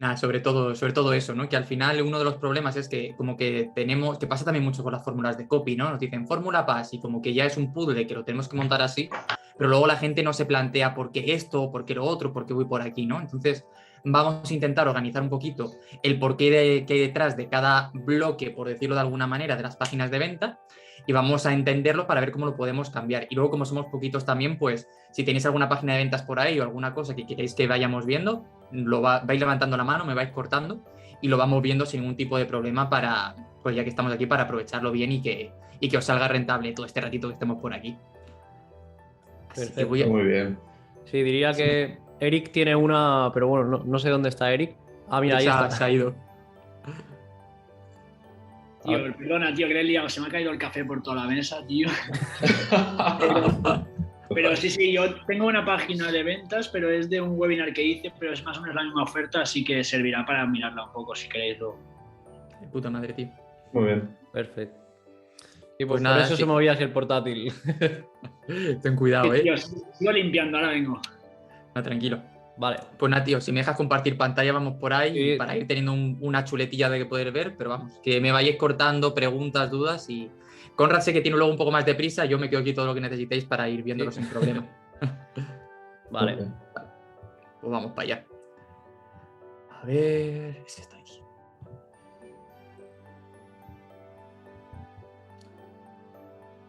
Nada, sobre todo eso, ¿no? Que al final uno de los problemas es que como que tenemos, que pasa también mucho con las fórmulas de copy, ¿no? Nos dicen fórmula PAS y como que ya es un puzzle que lo tenemos que montar así, pero luego la gente no se plantea por qué esto, por qué lo otro, por qué voy por aquí, ¿no? Entonces vamos a intentar organizar un poquito el porqué que hay detrás de cada bloque, por decirlo de alguna manera, de las páginas de venta y vamos a entenderlo para ver cómo lo podemos cambiar. Y luego como somos poquitos también, pues si tenéis alguna página de ventas por ahí o alguna cosa que queréis que vayamos viendo, vais levantando la mano, me vais cortando y lo vamos viendo sin ningún tipo de problema para, pues ya que estamos aquí, para aprovecharlo bien y que os salga rentable todo este ratito que estemos por aquí. Así que Perfecto. Muy bien. Sí, diría que Eric tiene una, pero bueno, no sé dónde está Eric. Ah, mira, ahí se está. ha ido. A Tío, ver. perdona, tío, que le he liado. Se me ha caído el café por toda la mesa, tío. Pero sí, yo tengo una página de ventas, pero es de un webinar que hice, pero es más o menos la misma oferta, así que servirá para mirarla un poco si queréis luego. De puta madre, tío. Muy bien. Perfecto. Y Pues por nada, eso sí. se movía hacia el portátil. Ten cuidado, Tío, sigo limpiando, ahora vengo. No, tranquilo. Vale. Pues nada, tío, si me dejas compartir pantalla, vamos por ahí Sí. para ir teniendo una chuletilla de que poder ver, pero vamos, que me vayáis cortando preguntas, dudas y Conrad sé que tiene luego un poco más de prisa, yo me quedo aquí todo lo que necesitéis para ir viéndolo sin problema. Vale. Muy bien. Pues vamos para allá. A ver, si está aquí.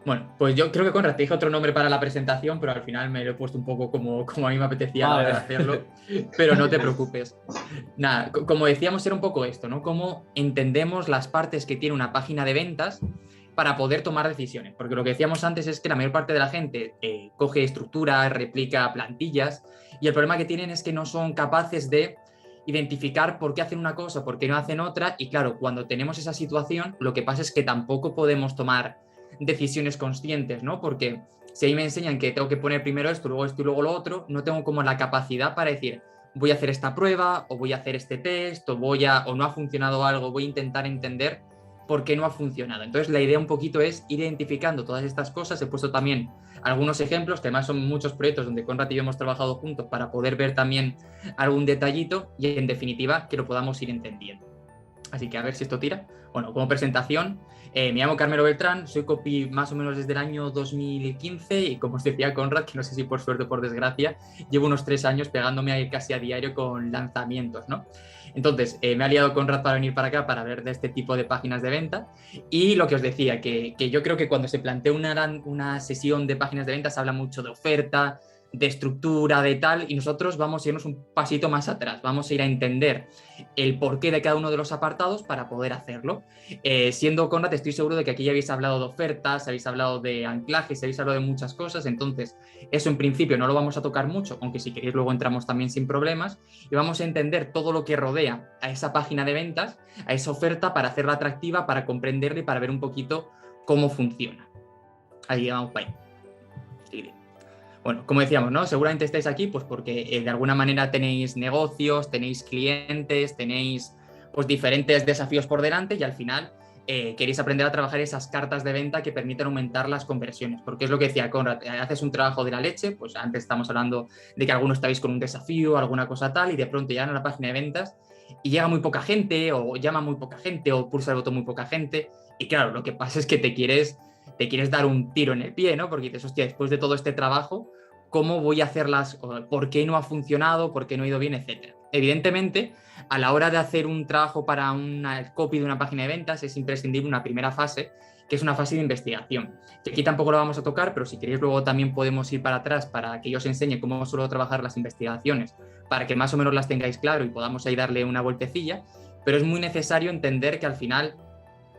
Bueno, pues yo creo que Conrad te dije otro nombre para la presentación, pero al final me lo he puesto un poco como a mí me apetecía a la hora de hacerlo, pero no te preocupes. Nada, como decíamos, era un poco esto, ¿no? Cómo entendemos las partes que tiene una página de ventas para poder tomar decisiones, porque lo que decíamos antes es que la mayor parte de la gente coge estructuras, replica plantillas, y el problema que tienen es que no son capaces de identificar por qué hacen una cosa, por qué no hacen otra, y claro, cuando tenemos esa situación, lo que pasa es que tampoco podemos tomar decisiones conscientes, ¿no? Porque si ahí me enseñan que tengo que poner primero esto y luego lo otro, no tengo como la capacidad para decir, voy a hacer esta prueba, o voy a hacer este test, o no ha funcionado algo, voy a intentar entender por qué no ha funcionado. Entonces la idea un poquito es ir identificando todas estas cosas. He puesto también algunos ejemplos, que además son muchos proyectos donde Conrad y yo hemos trabajado juntos para poder ver también algún detallito y en definitiva que lo podamos ir entendiendo. Así que a ver si esto tira. Bueno, como presentación, me llamo Carmelo Beltrán, soy copy más o menos desde el año 2015 y como os decía Conrad, que no sé si por suerte o por desgracia, llevo unos 3 años pegándome casi a diario con lanzamientos, ¿no? Entonces, me ha liado Conrad para venir para acá para ver de este tipo de páginas de venta y lo que os decía, que yo creo que cuando se plantea una sesión de páginas de venta se habla mucho de oferta, de estructura, de tal, y nosotros vamos a irnos un pasito más atrás, vamos a ir a entender el porqué de cada uno de los apartados para poder hacerlo. Siendo Conrad, estoy seguro de que aquí ya habéis hablado de ofertas, habéis hablado de anclajes, habéis hablado de muchas cosas, entonces eso en principio no lo vamos a tocar mucho, aunque si queréis luego entramos también sin problemas, y vamos a entender todo lo que rodea a esa página de ventas, a esa oferta, para hacerla atractiva, para comprenderla y para ver un poquito cómo funciona. Ahí vamos para ahí. Sí. Bueno, como decíamos, ¿no? Seguramente estáis aquí pues porque de alguna manera tenéis negocios, tenéis clientes, tenéis pues diferentes desafíos por delante y al final queréis aprender a trabajar esas cartas de venta que permiten aumentar las conversiones. Porque es lo que decía Conrad, haces un trabajo de la leche, pues antes estamos hablando de que algunos estáis con un desafío, alguna cosa tal, y de pronto llegan a la página de ventas y llega muy poca gente, o llama muy poca gente, o pulsa el botón muy poca gente. Y claro, lo que pasa es que te quieres dar un tiro en el pie, ¿no? Porque dices, hostia, después de todo este trabajo, ¿cómo voy a hacerlas? ¿Por qué no ha funcionado? ¿Por qué no ha ido bien? Etcétera. Evidentemente, a la hora de hacer un trabajo para una copy de una página de ventas es imprescindible una primera fase, que es una fase de investigación. Que aquí tampoco lo vamos a tocar, pero si queréis luego también podemos ir para atrás para que yo os enseñe cómo suelo trabajar las investigaciones, para que más o menos las tengáis claro y podamos ahí darle una vueltecilla, pero es muy necesario entender que al final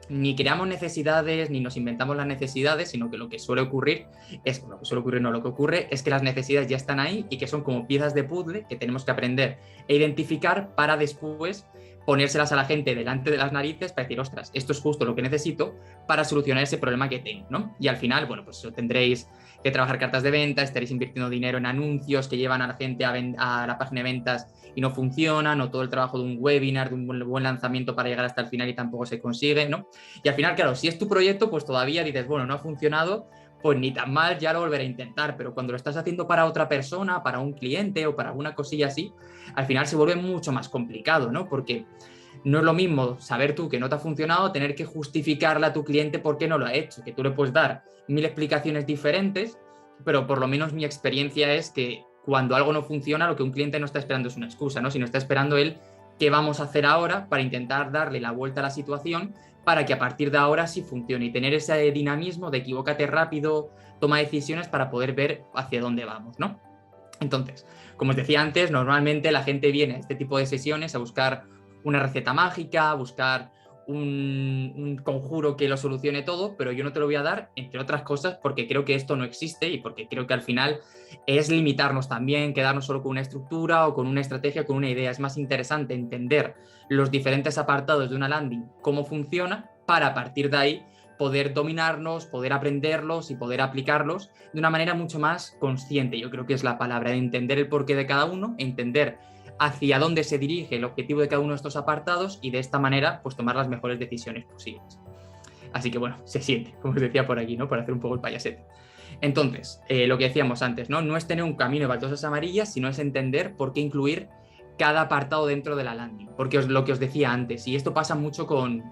ni creamos necesidades ni nos inventamos las necesidades, sino que lo que suele ocurrir es, lo que ocurre es que las necesidades ya están ahí y que son como piezas de puzzle que tenemos que aprender e identificar para después ponérselas a la gente delante de las narices para decir, ostras, esto es justo lo que necesito para solucionar ese problema que tengo, ¿no? Y al final, bueno, pues tendréis que trabajar cartas de venta, estaréis invirtiendo dinero en anuncios que llevan a la gente a la página de ventas y no funcionan, o todo el trabajo de un webinar, de un buen lanzamiento para llegar hasta el final y tampoco se consigue, ¿no? Y al final, claro, si es tu proyecto, pues todavía dices, bueno, no ha funcionado pues ni tan mal, ya lo volveré a intentar, pero cuando lo estás haciendo para otra persona, para un cliente o para alguna cosilla así, al final se vuelve mucho más complicado, ¿no? Porque no es lo mismo saber tú que no te ha funcionado, tener que justificarle a tu cliente por qué no lo ha hecho, que tú le puedes dar 1000 explicaciones diferentes, pero por lo menos mi experiencia es que cuando algo no funciona, lo que un cliente no está esperando es una excusa, ¿no? Sino está esperando él qué vamos a hacer ahora para intentar darle la vuelta a la situación para que a partir de ahora sí funcione y tener ese dinamismo de equivócate rápido, toma decisiones para poder ver hacia dónde vamos, ¿no? Entonces, como os decía antes, normalmente la gente viene a este tipo de sesiones a buscar una receta mágica, a buscar un conjuro que lo solucione todo, pero yo no te lo voy a dar, entre otras cosas, porque creo que esto no existe y porque creo que al final es limitarnos también, quedarnos solo con una estructura o con una estrategia, con una idea. Es más interesante entender los diferentes apartados de una landing, cómo funciona, para a partir de ahí poder dominarlos, poder aprenderlos y poder aplicarlos de una manera mucho más consciente. Yo creo que es la palabra, de entender el porqué de cada uno, entender hacia dónde se dirige el objetivo de cada uno de estos apartados y de esta manera pues tomar las mejores decisiones posibles. Así que bueno, se siente, como os decía por aquí, ¿no? Para hacer un poco el payasete. Entonces, lo que decíamos antes, ¿no? No es tener un camino de baldosas amarillas, sino es entender por qué incluir cada apartado dentro de la landing. Porque lo que os decía antes, y esto pasa mucho con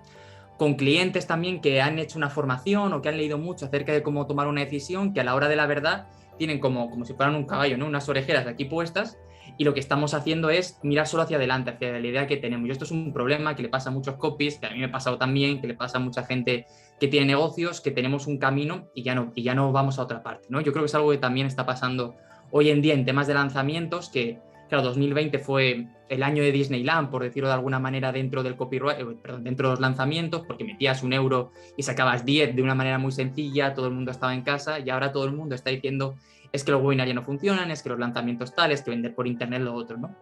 clientes también que han hecho una formación o que han leído mucho acerca de cómo tomar una decisión, que a la hora de la verdad tienen como si fueran un caballo, ¿no? Unas orejeras de aquí puestas, y lo que estamos haciendo es mirar solo hacia adelante, hacia la idea que tenemos. Y esto es un problema que le pasa a muchos copies, que a mí me ha pasado también, que le pasa a mucha gente que tiene negocios, que tenemos un camino y ya no vamos a otra parte, ¿no? Yo creo que es algo que también está pasando hoy en día en temas de lanzamientos, que claro, 2020 fue el año de Disneyland, por decirlo de alguna manera, dentro del copyright, dentro de los lanzamientos, porque metías 1 € y sacabas 10 de una manera muy sencilla, todo el mundo estaba en casa, y ahora todo el mundo está diciendo es que los webinars ya no funcionan, es que los lanzamientos tales, que vender por internet lo otro, ¿no?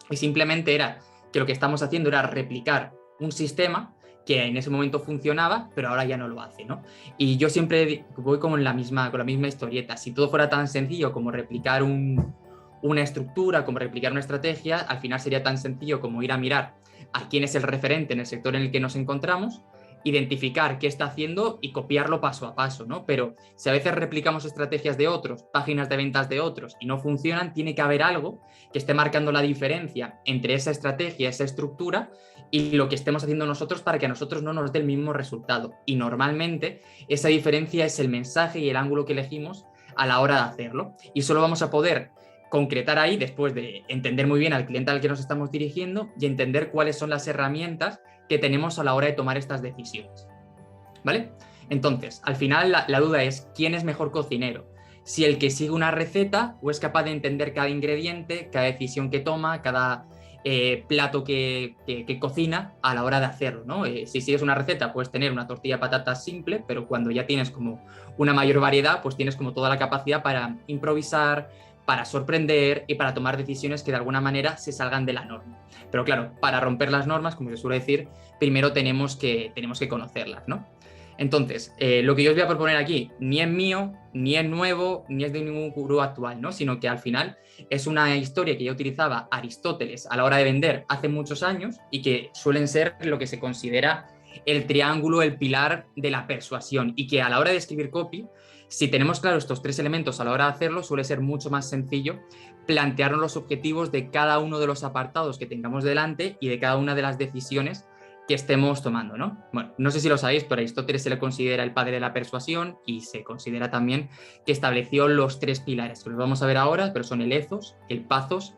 Y simplemente era que lo que estamos haciendo era replicar un sistema que en ese momento funcionaba, pero ahora ya no lo hace, ¿no? Y yo siempre voy como con la misma historieta. Si todo fuera tan sencillo como replicar una estructura, como replicar una estrategia, al final sería tan sencillo como ir a mirar a quién es el referente en el sector en el que nos encontramos, identificar qué está haciendo y copiarlo paso a paso, ¿no? Pero si a veces replicamos estrategias de otros, páginas de ventas de otros y no funcionan, tiene que haber algo que esté marcando la diferencia entre esa estrategia, esa estructura y lo que estemos haciendo nosotros para que a nosotros no nos dé el mismo resultado. Y normalmente esa diferencia es el mensaje y el ángulo que elegimos a la hora de hacerlo. Y solo vamos a poder concretar ahí después de entender muy bien al cliente al que nos estamos dirigiendo y entender cuáles son las herramientas que tenemos a la hora de tomar estas decisiones, ¿vale? Entonces, al final la duda es ¿quién es mejor cocinero? Si el que sigue una receta o es capaz de entender cada ingrediente, cada decisión que toma, cada plato que cocina a la hora de hacerlo, ¿no? Si sigues una receta puedes tener una tortilla de patatas simple, pero cuando ya tienes como una mayor variedad, pues tienes como toda la capacidad para improvisar, para sorprender y para tomar decisiones que de alguna manera se salgan de la norma. Pero claro, para romper las normas, como se suele decir, primero tenemos que conocerlas, ¿no? Entonces, lo que yo os voy a proponer aquí ni es mío, ni es nuevo, ni es de ningún gurú actual, ¿no? Sino que al final es una historia que ya utilizaba Aristóteles a la hora de vender hace muchos años y que suelen ser lo que se considera el triángulo, el pilar de la persuasión, y que a la hora de escribir copy, si tenemos claro estos 3 elementos a la hora de hacerlo, suele ser mucho más sencillo plantearnos los objetivos de cada uno de los apartados que tengamos delante y de cada una de las decisiones que estemos tomando, ¿no? Bueno, no sé si lo sabéis, pero Aristóteles se le considera el padre de la persuasión y se considera también que estableció los 3 pilares, que los vamos a ver ahora, pero son el ethos, el pathos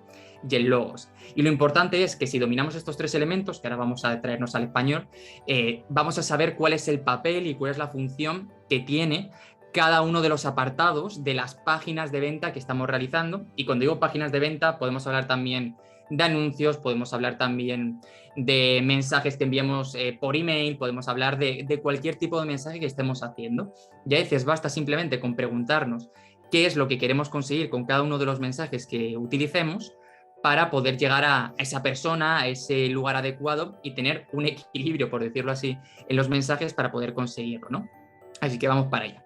y el logos. Y lo importante es que si dominamos estos 3 elementos, que ahora vamos a traernos al español, vamos a saber cuál es el papel y cuál es la función que tiene cada uno de los apartados de las páginas de venta que estamos realizando. Y cuando digo páginas de venta, podemos hablar también de anuncios, podemos hablar también de mensajes que enviamos por email, podemos hablar de cualquier tipo de mensaje que estemos haciendo. Y a veces basta simplemente con preguntarnos qué es lo que queremos conseguir con cada uno de los mensajes que utilicemos para poder llegar a esa persona, a ese lugar adecuado y tener un equilibrio, por decirlo así, en los mensajes para poder conseguirlo, ¿no? Así que vamos para allá.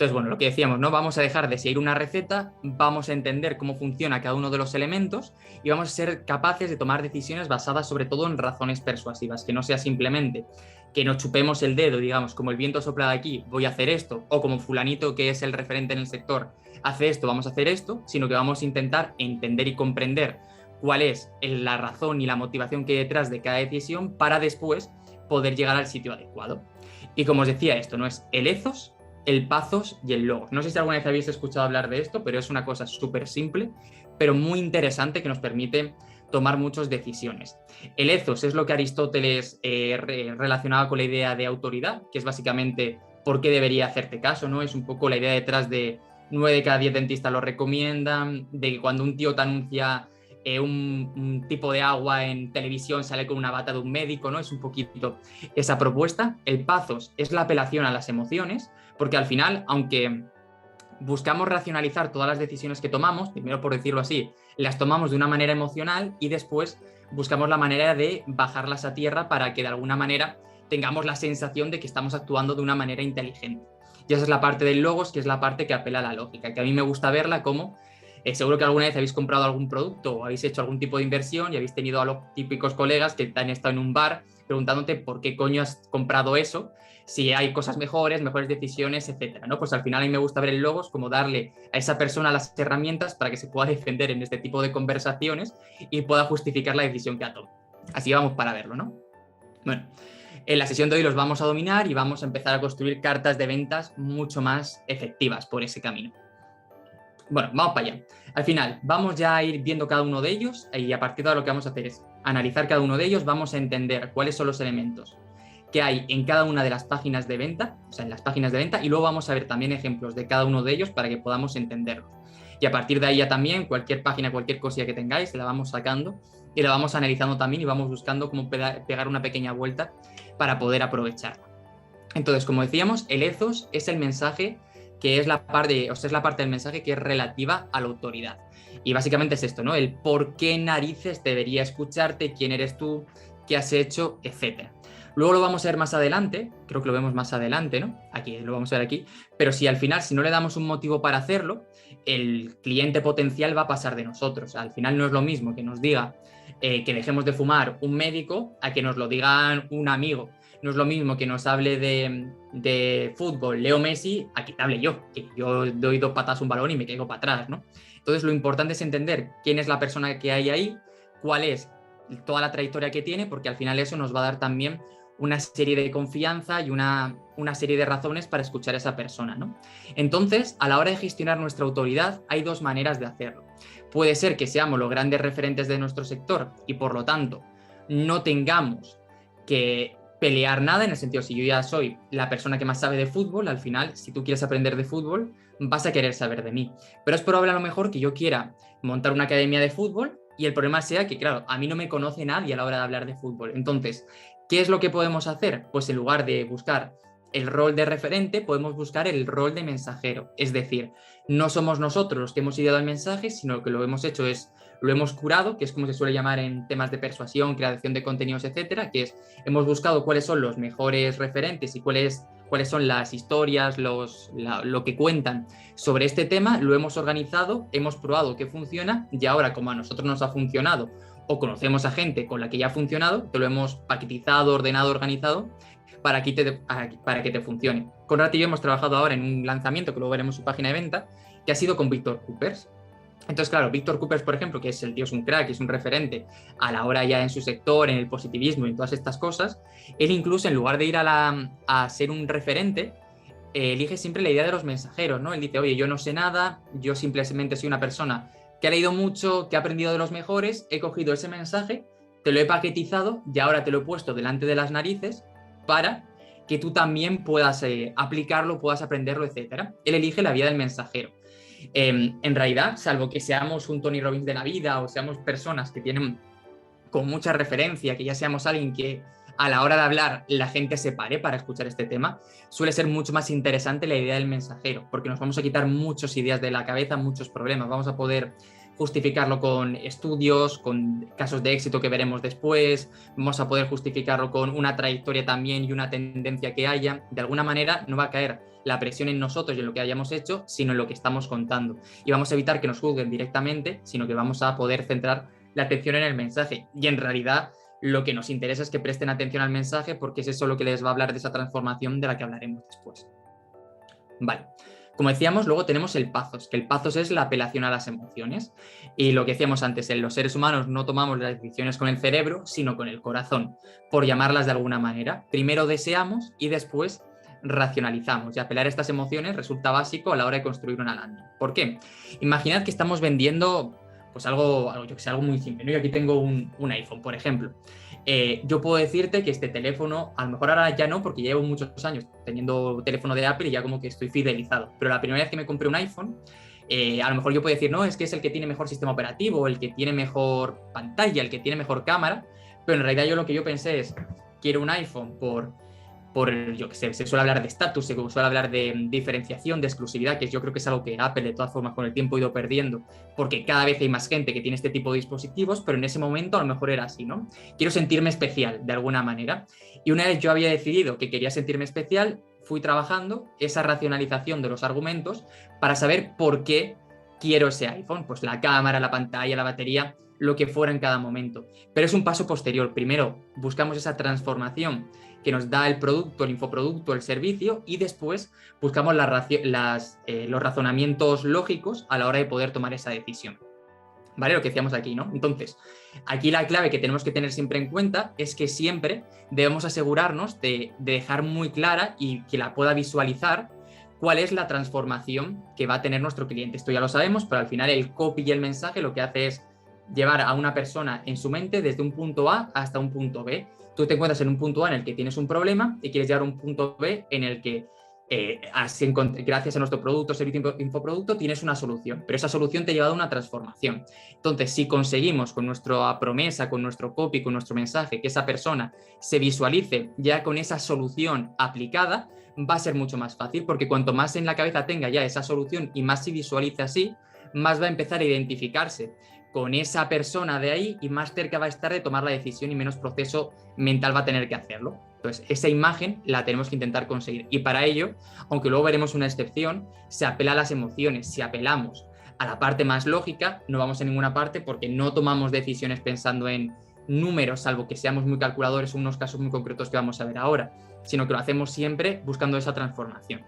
Entonces, bueno, lo que decíamos, ¿no? Vamos a dejar de seguir una receta, vamos a entender cómo funciona cada uno de los elementos y vamos a ser capaces de tomar decisiones basadas sobre todo en razones persuasivas, que no sea simplemente que nos chupemos el dedo, digamos, como el viento sopla de aquí, voy a hacer esto, o como fulanito que es el referente en el sector hace esto, vamos a hacer esto, sino que vamos a intentar entender y comprender cuál es la razón y la motivación que hay detrás de cada decisión para después poder llegar al sitio adecuado. Y como os decía, esto no es el ethos, el pathos y el logos. No sé si alguna vez habéis escuchado hablar de esto, pero es una cosa súper simple, pero muy interesante que nos permite tomar muchas decisiones. El ethos es lo que Aristóteles relacionaba con la idea de autoridad, que es básicamente por qué debería hacerte caso, ¿no? Es un poco la idea detrás de 9 de cada 10 dentistas lo recomiendan, de que cuando un tío te anuncia un tipo de agua en televisión sale con una bata de un médico, ¿no? Es un poquito esa propuesta. El pathos es la apelación a las emociones, porque al final, aunque buscamos racionalizar todas las decisiones que tomamos, primero por decirlo así, las tomamos de una manera emocional y después buscamos la manera de bajarlas a tierra para que de alguna manera tengamos la sensación de que estamos actuando de una manera inteligente. Y esa es la parte del logos, que es la parte que apela a la lógica, que a mí me gusta verla como seguro que alguna vez habéis comprado algún producto o habéis hecho algún tipo de inversión y habéis tenido a los típicos colegas que han estado en un bar preguntándote por qué coño has comprado eso, si hay cosas mejores decisiones, etcétera, ¿no? Pues al final a mí me gusta ver el logos como darle a esa persona las herramientas para que se pueda defender en este tipo de conversaciones y pueda justificar la decisión que ha tomado. Así vamos para verlo, ¿no? Bueno, en la sesión de hoy los vamos a dominar y vamos a empezar a construir cartas de ventas mucho más efectivas por ese camino. Bueno, vamos para allá. Al final, vamos ya a ir viendo cada uno de ellos y a partir de ahora lo que vamos a hacer es analizar cada uno de ellos, vamos a entender cuáles son los elementos que hay en cada una de las páginas de venta, o sea, en las páginas de venta, y luego vamos a ver también ejemplos de cada uno de ellos para que podamos entenderlos. Y a partir de ahí ya también, cualquier página, cualquier cosilla que tengáis, la vamos sacando y la vamos analizando también y vamos buscando cómo pegar una pequeña vuelta para poder aprovecharla. Entonces, como decíamos, el ethos es el mensaje que es la parte, o sea, es la parte del mensaje que es relativa a la autoridad. Y básicamente es esto, ¿no? El por qué narices debería escucharte, quién eres tú, qué has hecho, etcétera. Luego lo vamos a ver más adelante, creo que lo vemos más adelante, ¿no? Aquí, lo vamos a ver aquí, pero si al final, si no le damos un motivo para hacerlo, el cliente potencial va a pasar de nosotros. Al final no es lo mismo que nos diga que dejemos de fumar un médico a que nos lo digan un amigo. No es lo mismo que nos hable de fútbol Leo Messi a que te hable yo, que yo doy 2 patas a un balón y me caigo para atrás, ¿no? Entonces lo importante es entender quién es la persona que hay ahí, cuál es toda la trayectoria que tiene, porque al final eso nos va a dar también una serie de confianza y una serie de razones para escuchar a esa persona, ¿no? Entonces, a la hora de gestionar nuestra autoridad, hay 2 maneras de hacerlo. Puede ser que seamos los grandes referentes de nuestro sector y, por lo tanto, no tengamos que pelear nada, en el sentido, si yo ya soy la persona que más sabe de fútbol, al final, si tú quieres aprender de fútbol, vas a querer saber de mí. Pero es probable a lo mejor que yo quiera montar una academia de fútbol y el problema sea que, claro, a mí no me conoce nadie a la hora de hablar de fútbol. Entonces, ¿qué es lo que podemos hacer? Pues en lugar de buscar el rol de referente, podemos buscar el rol de mensajero. Es decir, no somos nosotros los que hemos ideado el mensaje, sino que lo hemos hecho lo hemos curado, que es como se suele llamar en temas de persuasión, creación de contenidos, etcétera, que es, hemos buscado cuáles son los mejores referentes y cuáles son las historias, lo que cuentan sobre este tema, lo hemos organizado, hemos probado que funciona y ahora, como a nosotros nos ha funcionado o conocemos a gente con la que ya ha funcionado, te lo hemos paquetizado, ordenado, organizado para que te funcione. Conrad y yo hemos trabajado ahora en un lanzamiento, que luego veremos su página de venta, que ha sido con Víctor Coopers. Entonces, claro, Víctor Coopers, por ejemplo, que es el tío, es un crack, es un referente a la hora ya en su sector, en el positivismo y en todas estas cosas, él incluso en lugar de ir a ser un referente, elige siempre la idea de los mensajeros, ¿no? Él dice, oye, yo no sé nada, yo simplemente soy una persona que ha leído mucho, que ha aprendido de los mejores, he cogido ese mensaje, te lo he paquetizado y ahora te lo he puesto delante de las narices para que tú también puedas aplicarlo, puedas aprenderlo, etcétera. Él elige la vía del mensajero. En realidad, salvo que seamos un Tony Robbins de la vida o seamos personas que tienen con mucha referencia, que ya seamos alguien que a la hora de hablar la gente se pare para escuchar este tema, suele ser mucho más interesante la idea del mensajero, porque nos vamos a quitar muchas ideas de la cabeza, muchos problemas, vamos a poder justificarlo con estudios, con casos de éxito que veremos después, vamos a poder justificarlo con una trayectoria también y una tendencia que haya. De alguna manera no va a caer la presión en nosotros y en lo que hayamos hecho, sino en lo que estamos contando. Y vamos a evitar que nos juzguen directamente, sino que vamos a poder centrar la atención en el mensaje. Y en realidad lo que nos interesa es que presten atención al mensaje, porque es eso lo que les va a hablar de esa transformación de la que hablaremos después. Vale. Como decíamos, luego tenemos el pathos, que el pathos es la apelación a las emociones. Y lo que decíamos antes, los seres humanos no tomamos las decisiones con el cerebro, sino con el corazón, por llamarlas de alguna manera. Primero deseamos y después racionalizamos. Y apelar a estas emociones resulta básico a la hora de construir una landing. ¿Por qué? Imaginad que estamos vendiendo pues algo muy simple, ¿no? Yo aquí tengo un iPhone, por ejemplo. Yo puedo decirte que este teléfono, a lo mejor ahora ya no, porque llevo muchos años teniendo teléfono de Apple y ya como que estoy fidelizado, pero la primera vez que me compré un iPhone, a lo mejor yo puedo decir, no, es que es el que tiene mejor sistema operativo, el que tiene mejor pantalla, el que tiene mejor cámara, pero en realidad lo que yo pensé es, quiero un iPhone por yo que sé, se suele hablar de estatus, se suele hablar de diferenciación, de exclusividad, que yo creo que es algo que Apple de todas formas con el tiempo ha ido perdiendo, porque cada vez hay más gente que tiene este tipo de dispositivos, pero en ese momento a lo mejor era así, ¿no? Quiero sentirme especial de alguna manera. Y una vez yo había decidido que quería sentirme especial, fui trabajando esa racionalización de los argumentos para saber por qué quiero ese iPhone, pues la cámara, la pantalla, la batería, lo que fuera en cada momento. Pero es un paso posterior. Primero buscamos esa transformación que nos da el producto, el infoproducto, el servicio, y después buscamos los razonamientos lógicos a la hora de poder tomar esa decisión. ¿Vale? Lo que decíamos aquí, ¿no? Entonces, aquí la clave que tenemos que tener siempre en cuenta es que siempre debemos asegurarnos de dejar muy clara y que la pueda visualizar cuál es la transformación que va a tener nuestro cliente. Esto ya lo sabemos, pero al final el copy y el mensaje lo que hace es llevar a una persona en su mente desde un punto A hasta un punto B. Tú te encuentras en un punto A en el que tienes un problema y quieres llegar a un punto B en el que gracias a nuestro producto, servicio, infoproducto, tienes una solución, pero esa solución te ha llevado a una transformación. Entonces, si conseguimos con nuestra promesa, con nuestro copy, con nuestro mensaje, que esa persona se visualice ya con esa solución aplicada, va a ser mucho más fácil, porque cuanto más en la cabeza tenga ya esa solución y más se visualice así, más va a empezar a identificarse con esa persona de ahí y más cerca va a estar de tomar la decisión y menos proceso mental va a tener que hacerlo. Entonces, esa imagen la tenemos que intentar conseguir. Y para ello, aunque luego veremos una excepción, se apela a las emociones. Si apelamos a la parte más lógica, no vamos a ninguna parte porque no tomamos decisiones pensando en números, salvo que seamos muy calculadores en unos casos muy concretos que vamos a ver ahora, sino que lo hacemos siempre buscando esa transformación.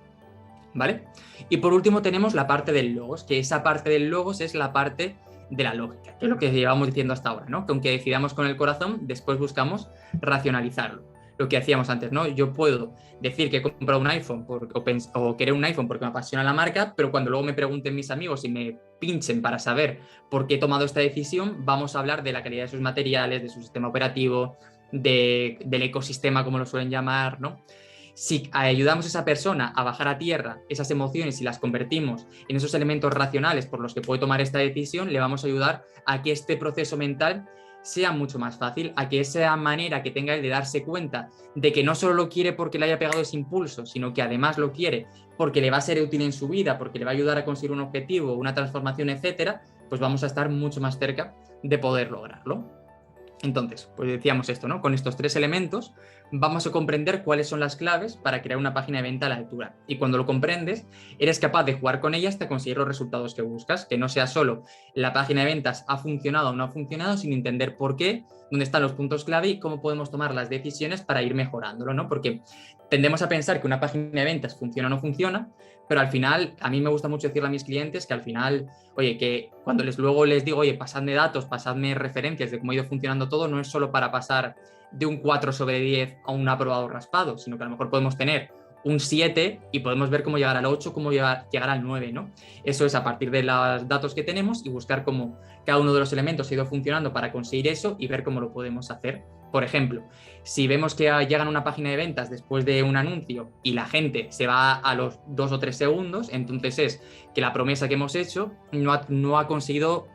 ¿Vale? Y por último tenemos la parte del logos, que esa parte del logos es la parte de la lógica, que es lo que llevamos diciendo hasta ahora, ¿no? Que aunque decidamos con el corazón, después buscamos racionalizarlo. Lo que hacíamos antes, ¿no? Yo puedo decir que he comprado un iPhone o querer un iPhone porque me apasiona la marca, pero cuando luego me pregunten mis amigos y me pinchen para saber por qué he tomado esta decisión, vamos a hablar de la calidad de sus materiales, de su sistema operativo, del ecosistema, como lo suelen llamar, ¿no? Si ayudamos a esa persona a bajar a tierra esas emociones y las convertimos en esos elementos racionales por los que puede tomar esta decisión, le vamos a ayudar a que este proceso mental sea mucho más fácil, a que esa manera que tenga él de darse cuenta de que no solo lo quiere porque le haya pegado ese impulso, sino que además lo quiere porque le va a ser útil en su vida, porque le va a ayudar a conseguir un objetivo, una transformación, etcétera, pues vamos a estar mucho más cerca de poder lograrlo. Entonces, pues decíamos esto, ¿no? Con estos tres elementos vamos a comprender cuáles son las claves para crear una página de venta a la altura. Y cuando lo comprendes, eres capaz de jugar con ella hasta conseguir los resultados que buscas, que no sea solo la página de ventas ha funcionado o no ha funcionado, sino entender por qué, dónde están los puntos clave y cómo podemos tomar las decisiones para ir mejorándolo, ¿no? Porque tendemos a pensar que una página de ventas funciona o no funciona, pero al final, a mí me gusta mucho decirle a mis clientes que al final, oye, que cuando luego les digo, oye, pasadme datos, pasadme referencias de cómo ha ido funcionando todo, no es solo para pasar de un 4/10 a un aprobado raspado, sino que a lo mejor podemos tener un 7 y podemos ver cómo llegar al 8, cómo llegar al 9, ¿no? Eso es a partir de los datos que tenemos y buscar cómo cada uno de los elementos ha ido funcionando para conseguir eso y ver cómo lo podemos hacer. Por ejemplo, si vemos que llegan a una página de ventas después de un anuncio y la gente se va a los 2 o 3 segundos, entonces es que la promesa que hemos hecho no ha conseguido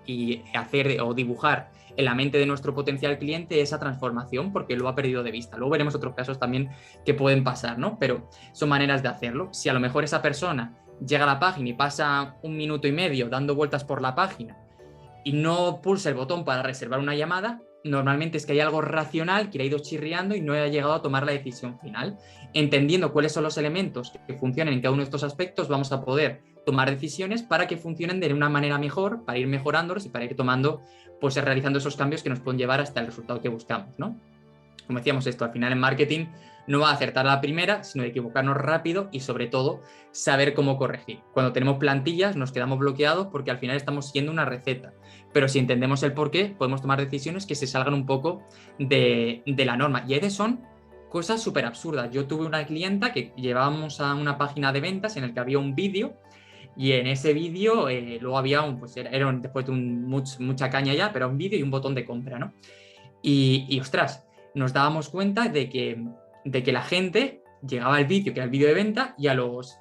hacer o dibujar en la mente de nuestro potencial cliente esa transformación porque lo ha perdido de vista. Luego veremos otros casos también que pueden pasar, ¿no? Pero son maneras de hacerlo. Si a lo mejor esa persona llega a la página y pasa 1 minuto y medio dando vueltas por la página y no pulsa el botón para reservar una llamada, normalmente es que hay algo racional que le ha ido chirriando y no ha llegado a tomar la decisión final. Entendiendo cuáles son los elementos que funcionan en cada uno de estos aspectos, vamos a poder tomar decisiones para que funcionen de una manera mejor, para ir mejorándolos y para ir tomando, pues realizando esos cambios que nos pueden llevar hasta el resultado que buscamos, ¿no? Como decíamos, esto al final en marketing no va a acertar a la primera, sino de equivocarnos rápido y sobre todo saber cómo corregir. Cuando tenemos plantillas nos quedamos bloqueados porque al final estamos siguiendo una receta, pero si entendemos el porqué podemos tomar decisiones que se salgan un poco de la norma, y a veces son cosas súper absurdas. Yo tuve una clienta que llevábamos a una página de ventas en el que había un vídeo, y en ese vídeo luego había era después de mucha caña ya, pero un vídeo y un botón de compra, ¿no? Y ostras, nos dábamos cuenta de que la gente llegaba al vídeo, que era el vídeo de venta, y a los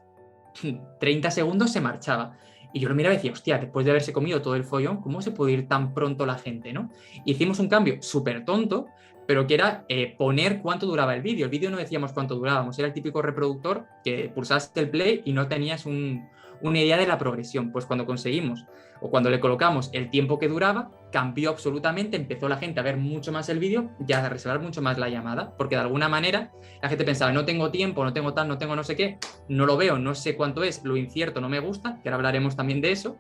30 segundos se marchaba. Y yo lo miraba y decía, hostia, después de haberse comido todo el follón, ¿cómo se puede ir tan pronto la gente, no? Hicimos un cambio súper tonto, pero que era poner cuánto duraba el vídeo. El vídeo no decíamos cuánto durábamos, era el típico reproductor que pulsaste el play y no tenías una idea de la progresión. Pues cuando conseguimos, o cuando le colocamos el tiempo que duraba, cambió absolutamente, empezó la gente a ver mucho más el vídeo y a reservar mucho más la llamada, porque de alguna manera la gente pensaba, no tengo tiempo, no tengo tal, no tengo no sé qué, no lo veo, no sé cuánto es, lo incierto no me gusta, que ahora hablaremos también de eso.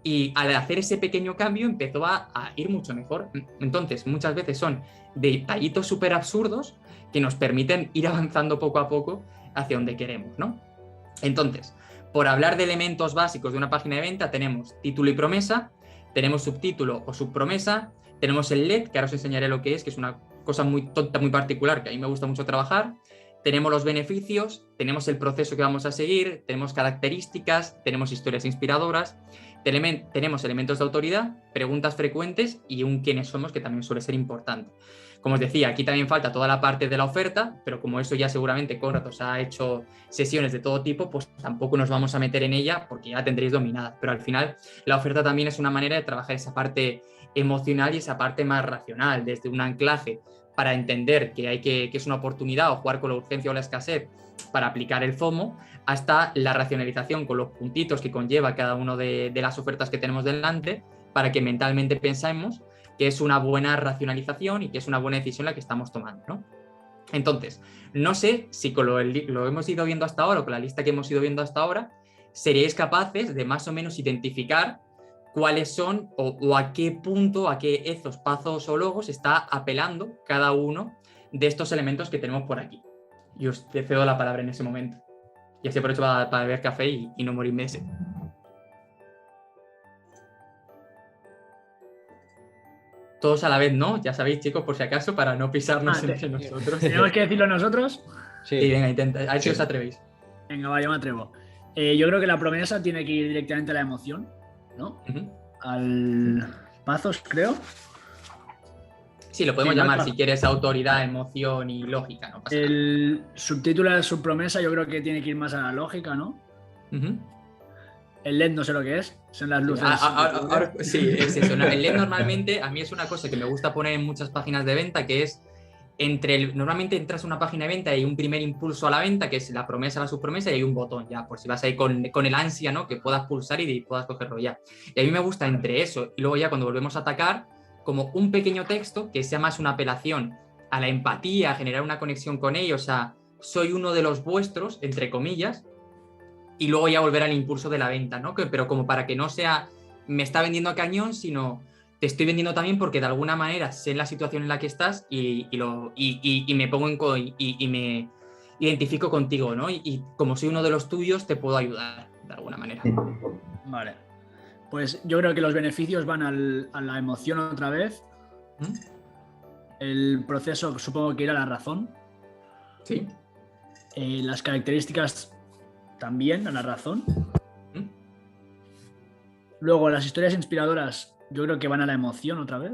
Y al hacer ese pequeño cambio empezó a ir mucho mejor. Entonces, muchas veces son detallitos súper absurdos que nos permiten ir avanzando poco a poco hacia donde queremos, ¿no? Entonces, por hablar de elementos básicos de una página de venta, tenemos título y promesa, tenemos subtítulo o subpromesa, tenemos el LED, que ahora os enseñaré lo que es una cosa muy tonta, muy particular, que a mí me gusta mucho trabajar. Tenemos los beneficios, tenemos el proceso que vamos a seguir, tenemos características, tenemos historias inspiradoras, tenemos elementos de autoridad, preguntas frecuentes y un quiénes somos, que también suele ser importante. Como os decía, aquí también falta toda la parte de la oferta, pero como eso ya seguramente Conrad os ha hecho sesiones de todo tipo, pues tampoco nos vamos a meter en ella porque ya la tendréis dominada. Pero al final la oferta también es una manera de trabajar esa parte emocional y esa parte más racional, desde un anclaje para entender que es una oportunidad o jugar con la urgencia o la escasez para aplicar el FOMO, hasta la racionalización con los puntitos que conlleva cada una de las ofertas que tenemos delante para que mentalmente pensemos que es una buena racionalización y que es una buena decisión la que estamos tomando, ¿no? Entonces, no sé si con lo hemos ido viendo hasta ahora o con la lista que hemos ido viendo hasta ahora, seríais capaces de más o menos identificar cuáles son o a qué punto, a qué ethos, pasos o logos está apelando cada uno de estos elementos que tenemos por aquí. Y os cedo la palabra en ese momento. Y así aprovecho para beber café y no morirme de sed. Todos a la vez, ¿no? Ya sabéis, chicos, por si acaso, para no pisarnos entre nosotros. ¿Tenemos que decirlo nosotros? Sí. Y venga, intenta. A ver si os atrevéis. Venga, va, yo me atrevo. Yo creo que la promesa tiene que ir directamente a la emoción, ¿no? Al pathos, creo. Sí, lo podemos llamar, si quieres, autoridad, emoción y lógica, ¿no? El subtítulo de su promesa yo creo que tiene que ir más a la lógica, ¿no? El LED no sé lo que es, son las luces. Sí, es eso. El LED normalmente, a mí es una cosa que me gusta poner en muchas páginas de venta, que es normalmente entras a una página de venta y hay un primer impulso a la venta, que es la promesa, la subpromesa, y hay un botón ya, por si vas ahí con el ansia, ¿no? Que puedas pulsar y puedas cogerlo ya. Y a mí me gusta entre eso y luego ya cuando volvemos a atacar, como un pequeño texto que sea más una apelación a la empatía, a generar una conexión con ellos, a soy uno de los vuestros, entre comillas, y luego ya volver al impulso de la venta, ¿no? Pero como para que no sea me está vendiendo a cañón, sino te estoy vendiendo también porque de alguna manera sé la situación en la que estás y me pongo y me identifico contigo, ¿no? Y como soy uno de los tuyos, te puedo ayudar de alguna manera. Vale. Pues yo creo que los beneficios van a la emoción otra vez. El proceso supongo que irá a la razón. Sí. Las características también a la razón. Luego las historias inspiradoras yo creo que van a la emoción otra vez.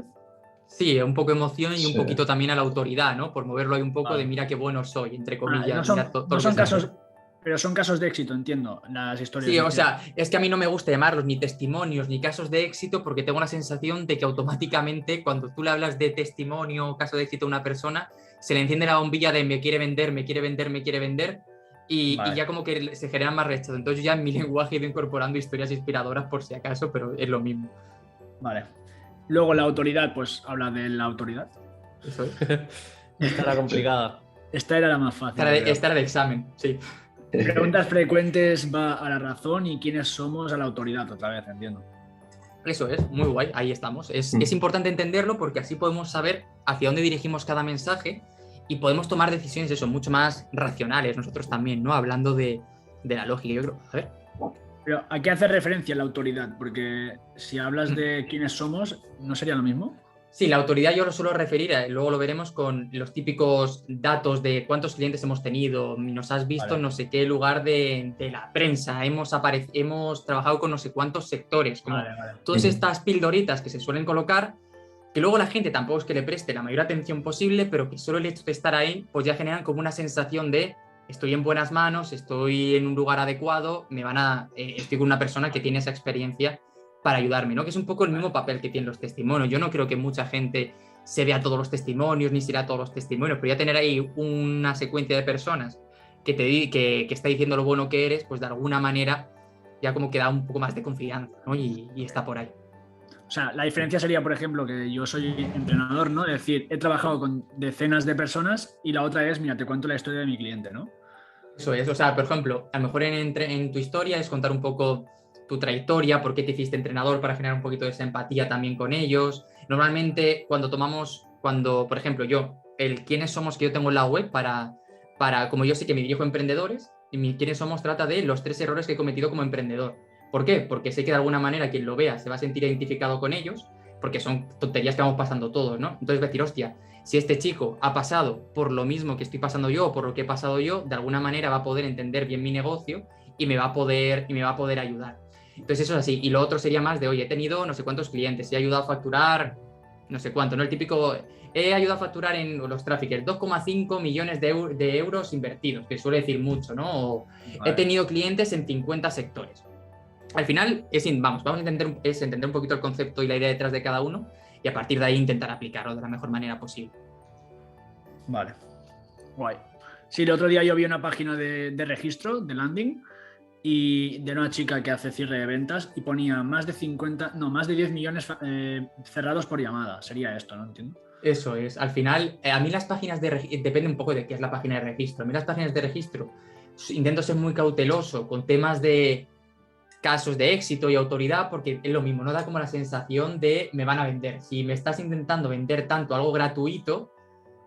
Sí, un poco emoción y un poquito también a la autoridad, ¿no? Por moverlo ahí un poco de mira qué bueno soy, entre comillas. No son casos, pero son casos de éxito, entiendo, las historias. Sí, o sea, es que a mí no me gusta llamarlos ni testimonios ni casos de éxito porque tengo la sensación de que automáticamente cuando tú le hablas de testimonio o caso de éxito a una persona, se le enciende la bombilla de me quiere vender, me quiere vender, me quiere vender y ya como que se generan más rechazos. Entonces ya en mi lenguaje he ido incorporando historias inspiradoras por si acaso, pero es lo mismo. Vale. Luego la autoridad, pues habla de la autoridad. Eso es. Esta era complicada. Esta era la más fácil. Esta era de examen, sí. Preguntas frecuentes va a la razón y quiénes somos a la autoridad, otra vez, entiendo. Eso es, muy guay, ahí estamos. Es importante entenderlo porque así podemos saber hacia dónde dirigimos cada mensaje y podemos tomar decisiones, eso, mucho más racionales, nosotros también, ¿no? Hablando de la lógica, yo creo. A ver. Pero ¿a qué hace referencia la autoridad? Porque si hablas de quiénes somos, ¿no sería lo mismo? Sí, la autoridad yo lo suelo referir, luego lo veremos con los típicos datos de cuántos clientes hemos tenido, nos has visto en no sé qué lugar de la prensa, hemos trabajado con no sé cuántos sectores, como todas estas pildoritas que se suelen colocar, que luego la gente tampoco es que le preste la mayor atención posible, pero que solo el hecho de estar ahí, pues ya generan como una sensación de estoy en buenas manos, estoy en un lugar adecuado, estoy con una persona que tiene esa experiencia para ayudarme, ¿no? Que es un poco el mismo papel que tienen los testimonios. Yo no creo que mucha gente se vea todos los testimonios ni se lea todos los testimonios, pero ya tener ahí una secuencia de personas que está diciendo lo bueno que eres, pues de alguna manera ya como que da un poco más de confianza, ¿no? Y está por ahí. O sea, la diferencia sería, por ejemplo, que yo soy entrenador, ¿no? Es decir, he trabajado con decenas de personas y la otra es, mira, te cuento la historia de mi cliente, ¿no? Eso es, o sea, por ejemplo, a lo mejor en tu historia es contar un poco tu trayectoria, por qué te hiciste entrenador para generar un poquito de esa empatía también con ellos. Normalmente por ejemplo, quiénes somos que yo tengo en la web como yo sé que me dirijo a emprendedores, y quiénes somos trata de los 3 errores que he cometido como emprendedor. ¿Por qué? Porque sé que de alguna manera quien lo vea se va a sentir identificado con ellos, porque son tonterías que vamos pasando todos, ¿no? Entonces va a decir, hostia, si este chico ha pasado por lo mismo que estoy pasando yo, o por lo que he pasado yo, de alguna manera va a poder entender bien mi negocio y me va a poder ayudar. Entonces eso es así. Y lo otro sería más de, oye, he tenido no sé cuántos clientes, he ayudado a facturar no sé cuánto, ¿no? El típico, he ayudado a facturar en los traffickers 2,5 millones de euros invertidos, que suele decir mucho, ¿no? O he tenido clientes en 50 sectores. Al final, vamos a entender un poquito el concepto y la idea detrás de cada uno y a partir de ahí intentar aplicarlo de la mejor manera posible. Vale. Guay. Sí, el otro día yo vi una página de registro, de landing, y de una chica que hace cierre de ventas y ponía más de 10 millones cerrados por llamada. Sería esto, ¿no? Entiendo. Eso es. Al final, a mí las páginas depende un poco de qué es la página de registro. A mí las páginas de registro intento ser muy cauteloso con temas de casos de éxito y autoridad porque es lo mismo, no da como la sensación de me van a vender. Si me estás intentando vender tanto algo gratuito,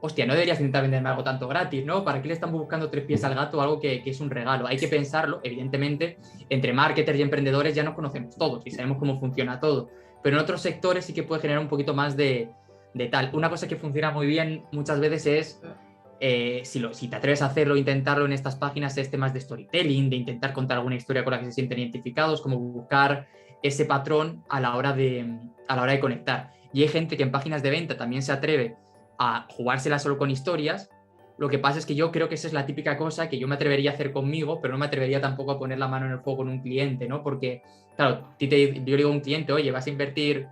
hostia, no deberías intentar venderme algo tanto gratis, ¿no? ¿Para qué le están buscando 3 pies al gato algo que es un regalo? Hay que pensarlo, evidentemente, entre marketers y emprendedores ya nos conocemos todos y sabemos cómo funciona todo, pero en otros sectores sí que puede generar un poquito más de tal. Una cosa que funciona muy bien muchas veces es, si te atreves a hacerlo, intentarlo en estas páginas, es temas de storytelling, de intentar contar alguna historia con la que se sienten identificados, como buscar ese patrón a la hora de conectar. Y hay gente que en páginas de venta también se atreve a jugársela solo con historias. Lo que pasa es que yo creo que esa es la típica cosa que yo me atrevería a hacer conmigo, pero no me atrevería tampoco a poner la mano en el fuego con un cliente, ¿no? Porque, claro, yo le digo a un cliente, oye, vas a invertir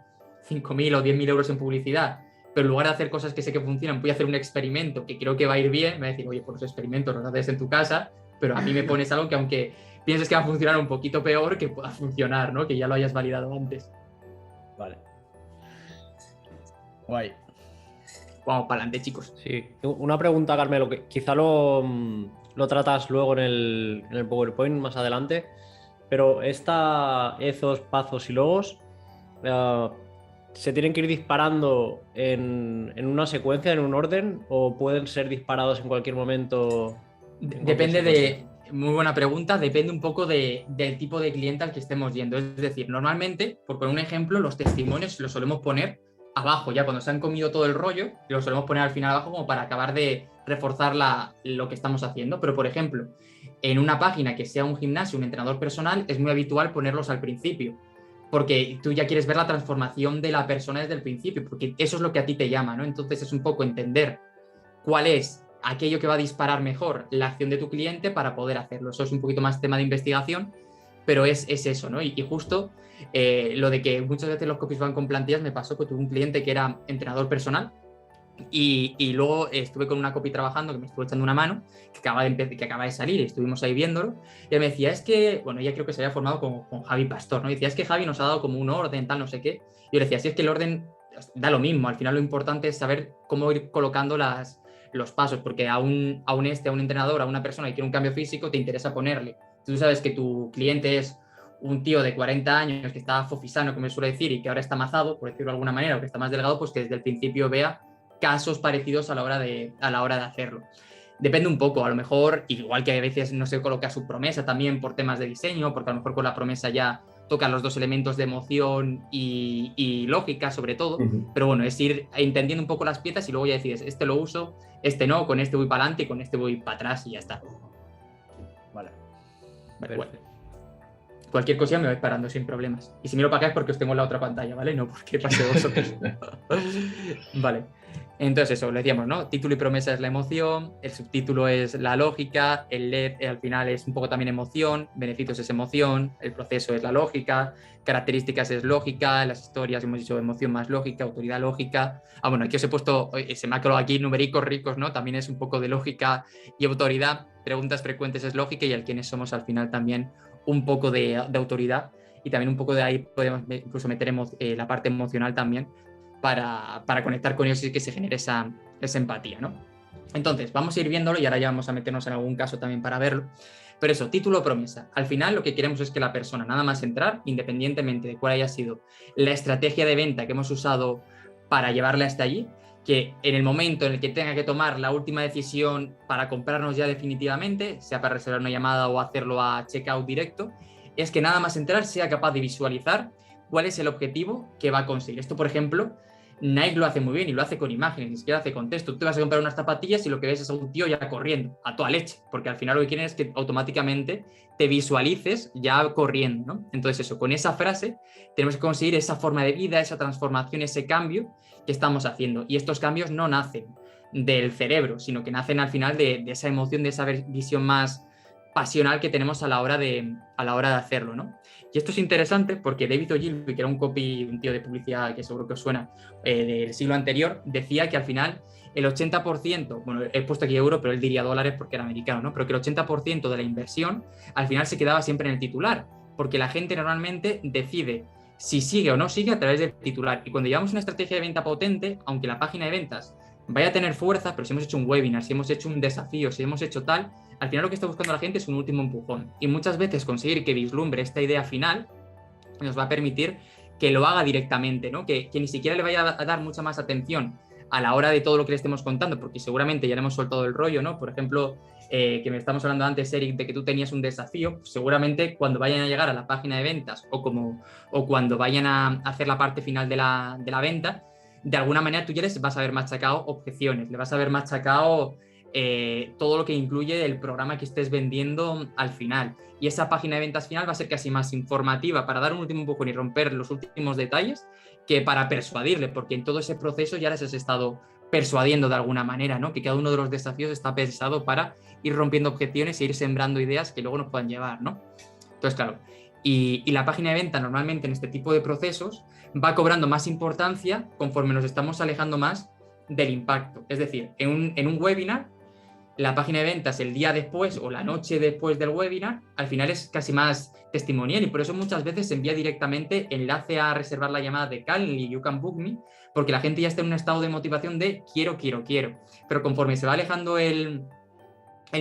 5.000 o 10.000 euros en publicidad, pero en lugar de hacer cosas que sé que funcionan, voy a hacer un experimento que creo que va a ir bien, me va a decir, oye, por los experimentos los haces en tu casa, pero a mí me pones algo que aunque pienses que va a funcionar un poquito peor, que pueda funcionar, ¿no? Que ya lo hayas validado antes. Vale. Guay. Vamos para adelante, chicos. Sí, una pregunta, Carmelo, que quizá lo tratas luego en el PowerPoint más adelante, pero ezos, pazos y logos ¿se tienen que ir disparando en una secuencia, en un orden, o pueden ser disparados en cualquier momento? Depende muy buena pregunta, depende un poco del tipo de cliente al que estemos yendo. Es decir, normalmente, por poner un ejemplo, los testimonios los solemos poner abajo, ya cuando se han comido todo el rollo, lo solemos poner al final abajo como para acabar de reforzar lo que estamos haciendo. Pero, por ejemplo, en una página que sea un gimnasio, un entrenador personal, es muy habitual ponerlos al principio, porque tú ya quieres ver la transformación de la persona desde el principio, porque eso es lo que a ti te llama, ¿no? Entonces es un poco entender cuál es aquello que va a disparar mejor la acción de tu cliente para poder hacerlo. Eso es un poquito más tema de investigación, pero es eso, ¿no? Y justo lo de que muchas veces los copies van con plantillas, me pasó que tuve un cliente que era entrenador personal y luego estuve con una copy trabajando que me estuvo echando una mano, que acaba de salir y estuvimos ahí viéndolo, y ella me decía, es que, bueno, ella creo que se había formado con Javi Pastor, ¿no? Y decía, es que Javi nos ha dado como un orden, tal, no sé qué, y Yo le decía, si es que el orden da lo mismo, al final lo importante es saber cómo ir colocando los pasos, porque a un entrenador, a una persona que quiere un cambio físico, te interesa ponerle. Tú sabes que tu cliente es un tío de 40 años que está fofisano, como se suele decir, y que ahora está mazado, por decirlo de alguna manera, o que está más delgado, pues que desde el principio vea casos parecidos a la hora de hacerlo. Depende un poco, a lo mejor, igual que a veces no se coloca su promesa también por temas de diseño, porque a lo mejor con la promesa ya tocan los dos elementos de emoción y lógica sobre todo, pero bueno, es ir entendiendo un poco las piezas y luego ya decides, este lo uso, este no, con este voy para adelante y con este voy para atrás y ya está. Vale. Bueno. Cualquier cosa me vais parando sin problemas. Y si miro para acá es porque os tengo en la otra pantalla, ¿vale? No porque pase vosotros. Vale. Entonces eso, lo decíamos, ¿no? Título y promesa es la emoción, el subtítulo es la lógica, el LED al final es un poco también emoción, beneficios es emoción, el proceso es la lógica, características es lógica, las historias hemos dicho emoción más lógica, autoridad lógica. Bueno, aquí os he puesto, se me ha colado aquí numericos ricos, ¿no? También es un poco de lógica y autoridad, preguntas frecuentes es lógica y el quiénes somos al final también un poco de autoridad y también un poco de ahí podemos incluso meter la parte emocional también para conectar con ellos y que se genere esa empatía, ¿no? Entonces, vamos a ir viéndolo y ahora ya vamos a meternos en algún caso también para verlo. Pero eso, título o promesa. Al final lo que queremos es que la persona, nada más entrar, independientemente de cuál haya sido la estrategia de venta que hemos usado para llevarle hasta allí, que en el momento en el que tenga que tomar la última decisión para comprarnos ya definitivamente, sea para reservar una llamada o hacerlo a checkout directo, es que nada más entrar sea capaz de visualizar cuál es el objetivo que va a conseguir. Esto, por ejemplo, Nike lo hace muy bien y lo hace con imágenes, ni siquiera hace con texto. Tú te vas a comprar unas zapatillas y lo que ves es a un tío ya corriendo, a toda leche, porque al final lo que quieren es que automáticamente te visualices ya corriendo, ¿no? Entonces eso, con esa frase tenemos que conseguir esa forma de vida, esa transformación, ese cambio que estamos haciendo. Y estos cambios no nacen del cerebro, sino que nacen al final de esa emoción, de esa visión más pasional que tenemos a la hora de hacerlo, ¿no? Y esto es interesante porque David Ogilvy, que era un tío de publicidad que seguro que os suena, del siglo anterior, decía que al final el 80%, bueno, he puesto aquí euro, pero él diría dólares porque era americano, ¿no? Pero que el 80% de la inversión al final se quedaba siempre en el titular, porque la gente normalmente decide si sigue o no sigue a través del titular. Y cuando llevamos una estrategia de venta potente, aunque la página de ventas vaya a tener fuerza, pero si hemos hecho un webinar, si hemos hecho un desafío, si hemos hecho tal, al final lo que está buscando la gente es un último empujón. Y muchas veces conseguir que vislumbre esta idea final nos va a permitir que lo haga directamente, ¿no? Que ni siquiera le vaya a dar mucha más atención a la hora de todo lo que le estemos contando, porque seguramente ya le hemos soltado el rollo, ¿no? Por ejemplo, que me estamos hablando antes, Eric, de que tú tenías un desafío, pues seguramente cuando vayan a llegar a la página de ventas o cuando vayan a hacer la parte final de la venta, de alguna manera tú ya les vas a haber machacado objeciones, le vas a haber machacado todo lo que incluye el programa que estés vendiendo al final. Y esa página de ventas final va a ser casi más informativa para dar un último empujón y romper los últimos detalles que para persuadirle, porque en todo ese proceso ya les has estado persuadiendo de alguna manera, ¿no? Que cada uno de los desafíos está pensado para ir rompiendo objeciones e ir sembrando ideas que luego nos puedan llevar, ¿no? Entonces, claro, y la página de venta normalmente en este tipo de procesos va cobrando más importancia conforme nos estamos alejando más del impacto. Es decir, en un webinar, la página de ventas el día después o la noche después del webinar, al final es casi más testimonial y por eso muchas veces se envía directamente enlace a reservar la llamada de Calendly, You Can Book Me, porque la gente ya está en un estado de motivación de quiero. Pero conforme se va alejando el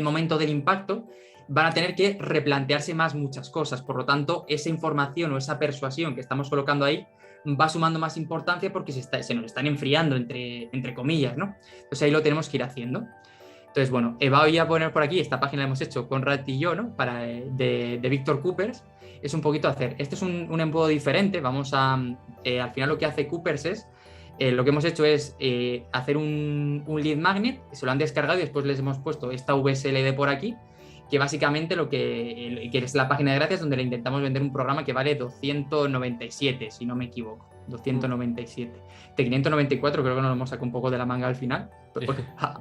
momento del impacto, van a tener que replantearse muchas cosas. Por lo tanto, esa información o esa persuasión que estamos colocando ahí va sumando más importancia porque se nos están enfriando, entre comillas, ¿no? Entonces ahí lo tenemos que ir haciendo. Entonces, bueno, voy a poner por aquí, esta página la hemos hecho Conrad y yo, ¿no? De Victor Coopers. Es un poquito hacer, este es un embudo diferente, vamos a, al final lo que hace Coopers es, lo que hemos hecho es hacer un lead magnet, se lo han descargado y después les hemos puesto esta VSLD por aquí, que básicamente que es la página de gracias donde le intentamos vender un programa que vale 297, si no me equivoco, 297. De 594 creo que nos lo hemos sacado un poco de la manga al final, pero pues,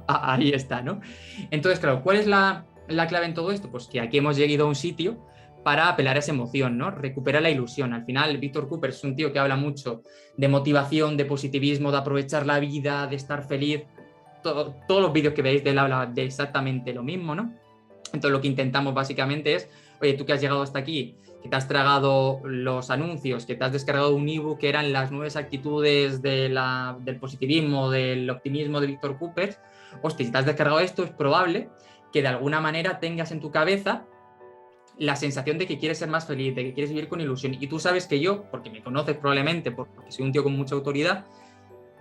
ahí está, ¿no? Entonces, claro, ¿cuál es la clave en todo esto? Pues que aquí hemos llegado a un sitio para apelar a esa emoción, ¿no? Recuperar la ilusión. Al final, Victor Cooper es un tío que habla mucho de motivación, de positivismo, de aprovechar la vida, de estar feliz. Todos los vídeos que veis de él habla de exactamente lo mismo, ¿no? Entonces lo que intentamos básicamente es oye, tú que has llegado hasta aquí, que te has tragado los anuncios, que te has descargado un ebook que eran las 9 actitudes del positivismo, del optimismo de Víctor Coopers, hostia, si te has descargado esto, es probable que de alguna manera tengas en tu cabeza la sensación de que quieres ser más feliz, de que quieres vivir con ilusión. Y tú sabes que yo, porque me conoces probablemente, porque soy un tío con mucha autoridad,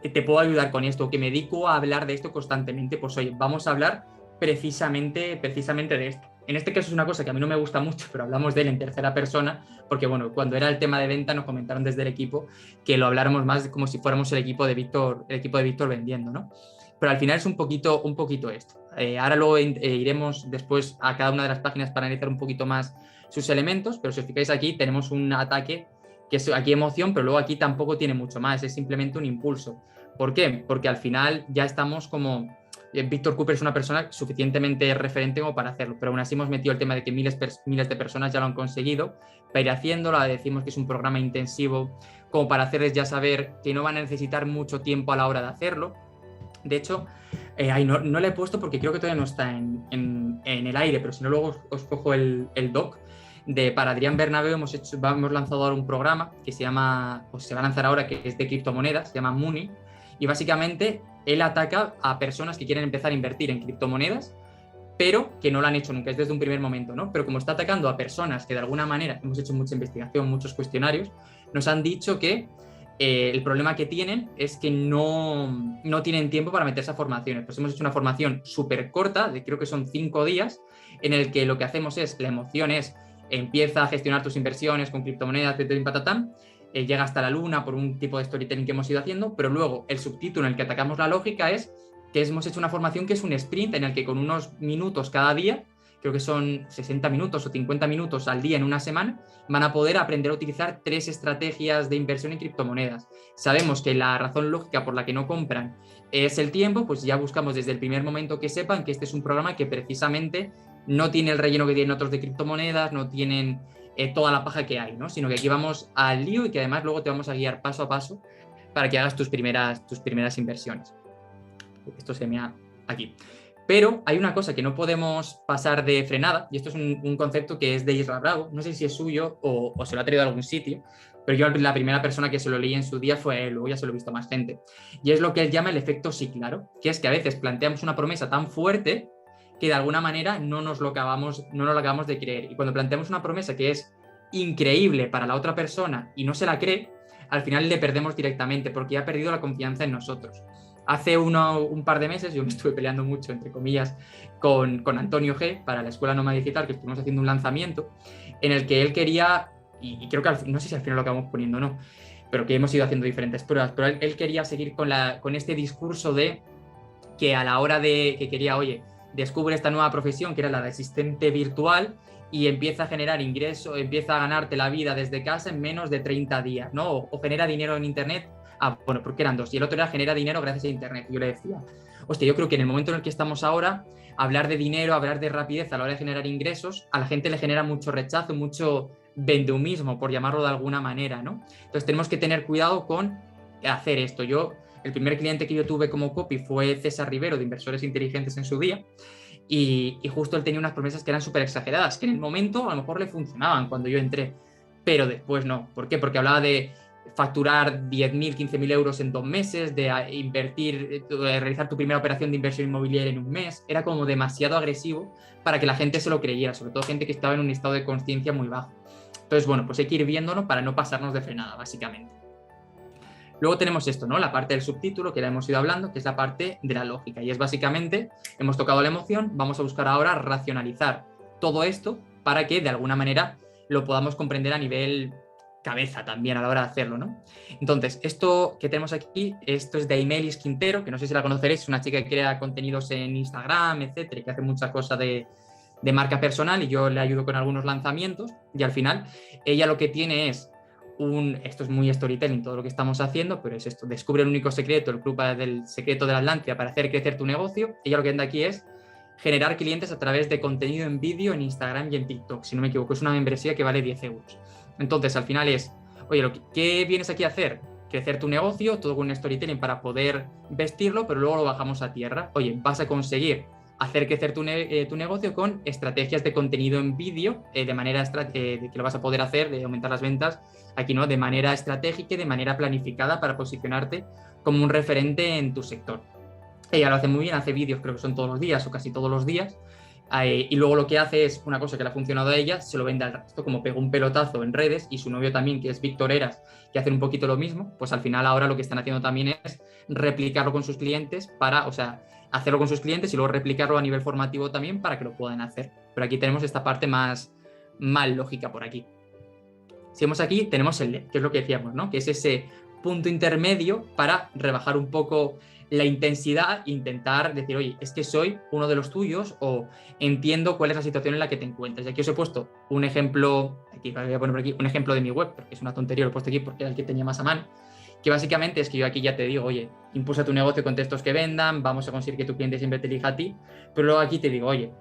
te puedo ayudar con esto, que me dedico a hablar de esto constantemente. Pues oye, vamos a hablar precisamente de esto. En este caso es una cosa que a mí no me gusta mucho, pero hablamos de él en tercera persona, porque bueno, cuando era el tema de venta nos comentaron desde el equipo que lo habláramos más como si fuéramos el equipo de Víctor vendiendo, ¿no? Pero al final es un poquito esto. Ahora luego iremos después a cada una de las páginas para analizar un poquito más sus elementos, pero si os fijáis aquí tenemos un ataque que es aquí emoción, pero luego aquí tampoco tiene mucho más, es simplemente un impulso. ¿Por qué? Porque al final ya estamos como... Víctor Cooper es una persona suficientemente referente como para hacerlo, pero aún así hemos metido el tema de que miles de personas ya lo han conseguido para ir haciéndolo. Decimos que es un programa intensivo como para hacerles ya saber que no van a necesitar mucho tiempo a la hora de hacerlo. De hecho, no le he puesto porque creo que todavía no está en el aire, pero si no luego os cojo el doc. Para Adrián Bernabeu hemos lanzado ahora un programa que se llama, pues se va a lanzar ahora, que es de criptomonedas, se llama Money, y básicamente él ataca a personas que quieren empezar a invertir en criptomonedas, pero que no lo han hecho nunca, es desde un primer momento, ¿no? Pero como está atacando a personas que de alguna manera, hemos hecho mucha investigación, muchos cuestionarios, nos han dicho que el problema que tienen es que no tienen tiempo para meterse a formaciones. Pues hemos hecho una formación súper corta, creo que son 5 días, en el que lo que hacemos es, la emoción es, empieza a gestionar tus inversiones con criptomonedas, patatán, llega hasta la luna por un tipo de storytelling que hemos ido haciendo, pero luego el subtítulo en el que atacamos la lógica es que hemos hecho una formación que es un sprint en el que con unos minutos cada día, creo que son 60 minutos o 50 minutos al día en una semana, van a poder aprender a utilizar 3 estrategias de inversión en criptomonedas. Sabemos que la razón lógica por la que no compran es el tiempo, pues ya buscamos desde el primer momento que sepan que este es un programa que precisamente no tiene el relleno que tienen otros de criptomonedas, no tienen toda la paja que hay, ¿no? Sino que aquí vamos al lío y que además luego te vamos a guiar paso a paso para que hagas tus primeras inversiones. Esto se me ha aquí. Pero hay una cosa que no podemos pasar de frenada, y esto es un concepto que es de Isra Bravo, no sé si es suyo o se lo ha traído de algún sitio, pero yo la primera persona que se lo leí en su día fue él, luego ya se lo he visto a más gente. Y es lo que él llama el efecto sí claro, que es que a veces planteamos una promesa tan fuerte que de alguna manera no nos lo acabamos de creer. Y cuando planteamos una promesa que es increíble para la otra persona y no se la cree, al final le perdemos directamente porque ha perdido la confianza en nosotros. Hace un par de meses yo me estuve peleando mucho, entre comillas, con Antonio G para la Escuela Nómada Digital, que estuvimos haciendo un lanzamiento en el que él quería, y creo que no sé si al final lo acabamos poniendo o no, pero que hemos ido haciendo diferentes pruebas, pero él quería seguir con este discurso de que a la hora de que quería, oye, descubre esta nueva profesión que era la de asistente virtual y empieza a generar ingreso, empieza a ganarte la vida desde casa en menos de 30 días, ¿no? O genera dinero en Internet. Bueno, porque eran 2. Y el otro era genera dinero gracias a Internet. Y yo le decía, hostia, yo creo que en el momento en el que estamos ahora, hablar de dinero, hablar de rapidez a la hora de generar ingresos, a la gente le genera mucho rechazo, mucho vendehumismo, por llamarlo de alguna manera, ¿no? Entonces tenemos que tener cuidado con hacer esto. El primer cliente que yo tuve como copy fue César Rivero, de Inversores Inteligentes en su día, y justo él tenía unas promesas que eran súper exageradas, que en el momento a lo mejor le funcionaban cuando yo entré, pero después no. ¿Por qué? Porque hablaba de facturar 10.000, 15.000 euros en 2 meses, de invertir, de realizar tu primera operación de inversión inmobiliaria en un mes. Era como demasiado agresivo para que la gente se lo creyera, sobre todo gente que estaba en un estado de conciencia muy bajo. Entonces, bueno, pues hay que ir viéndolo para no pasarnos de frenada, básicamente. Luego tenemos esto, ¿no? La parte del subtítulo que ya hemos ido hablando, que es la parte de la lógica. Y es básicamente, hemos tocado la emoción, vamos a buscar ahora racionalizar todo esto para que de alguna manera lo podamos comprender a nivel cabeza también a la hora de hacerlo, ¿no? Entonces, esto que tenemos aquí, esto es de Imelis Quintero, que no sé si la conoceréis, es una chica que crea contenidos en Instagram, etcétera, y que hace mucha cosa de marca personal, y yo le ayudo con algunos lanzamientos, y al final ella lo que tiene es esto es muy storytelling todo lo que estamos haciendo, pero es esto, descubre el único secreto, el club del secreto de la Atlántida para hacer crecer tu negocio. Ella lo que anda aquí es generar clientes a través de contenido en vídeo en Instagram y en TikTok, si no me equivoco, es una membresía que vale 10 euros. Entonces, al final es, oye, ¿qué vienes aquí a hacer? Crecer tu negocio, todo con un storytelling para poder vestirlo, pero luego lo bajamos a tierra. Oye, vas a conseguir hacer crecer tu negocio con estrategias de contenido en vídeo, de manera que lo vas a poder hacer, de aumentar las ventas, aquí no, de manera estratégica y de manera planificada para posicionarte como un referente en tu sector. Ella lo hace muy bien, hace vídeos, creo que son todos los días o casi todos los días, y luego lo que hace es una cosa que le ha funcionado a ella, se lo vende al resto, como pegó un pelotazo en redes, y su novio también, que es Víctor Heras, que hacen un poquito lo mismo, pues al final ahora lo que están haciendo también es replicarlo con sus clientes hacerlo con sus clientes y luego replicarlo a nivel formativo también para que lo puedan hacer. Pero aquí tenemos esta parte más lógica por aquí. Si vemos aquí, tenemos el LED, que es lo que decíamos, ¿no? Que es ese punto intermedio para rebajar un poco la intensidad e intentar decir, oye, es que soy uno de los tuyos o entiendo cuál es la situación en la que te encuentras. Y aquí os he puesto un ejemplo, aquí voy a poner por aquí, un ejemplo de mi web, porque es una tontería, lo he puesto aquí porque era el que tenía más a mano, que básicamente es que yo aquí ya te digo, oye, impulsa tu negocio con textos que vendan, vamos a conseguir que tu cliente siempre te elija a ti, pero luego aquí te digo, oye,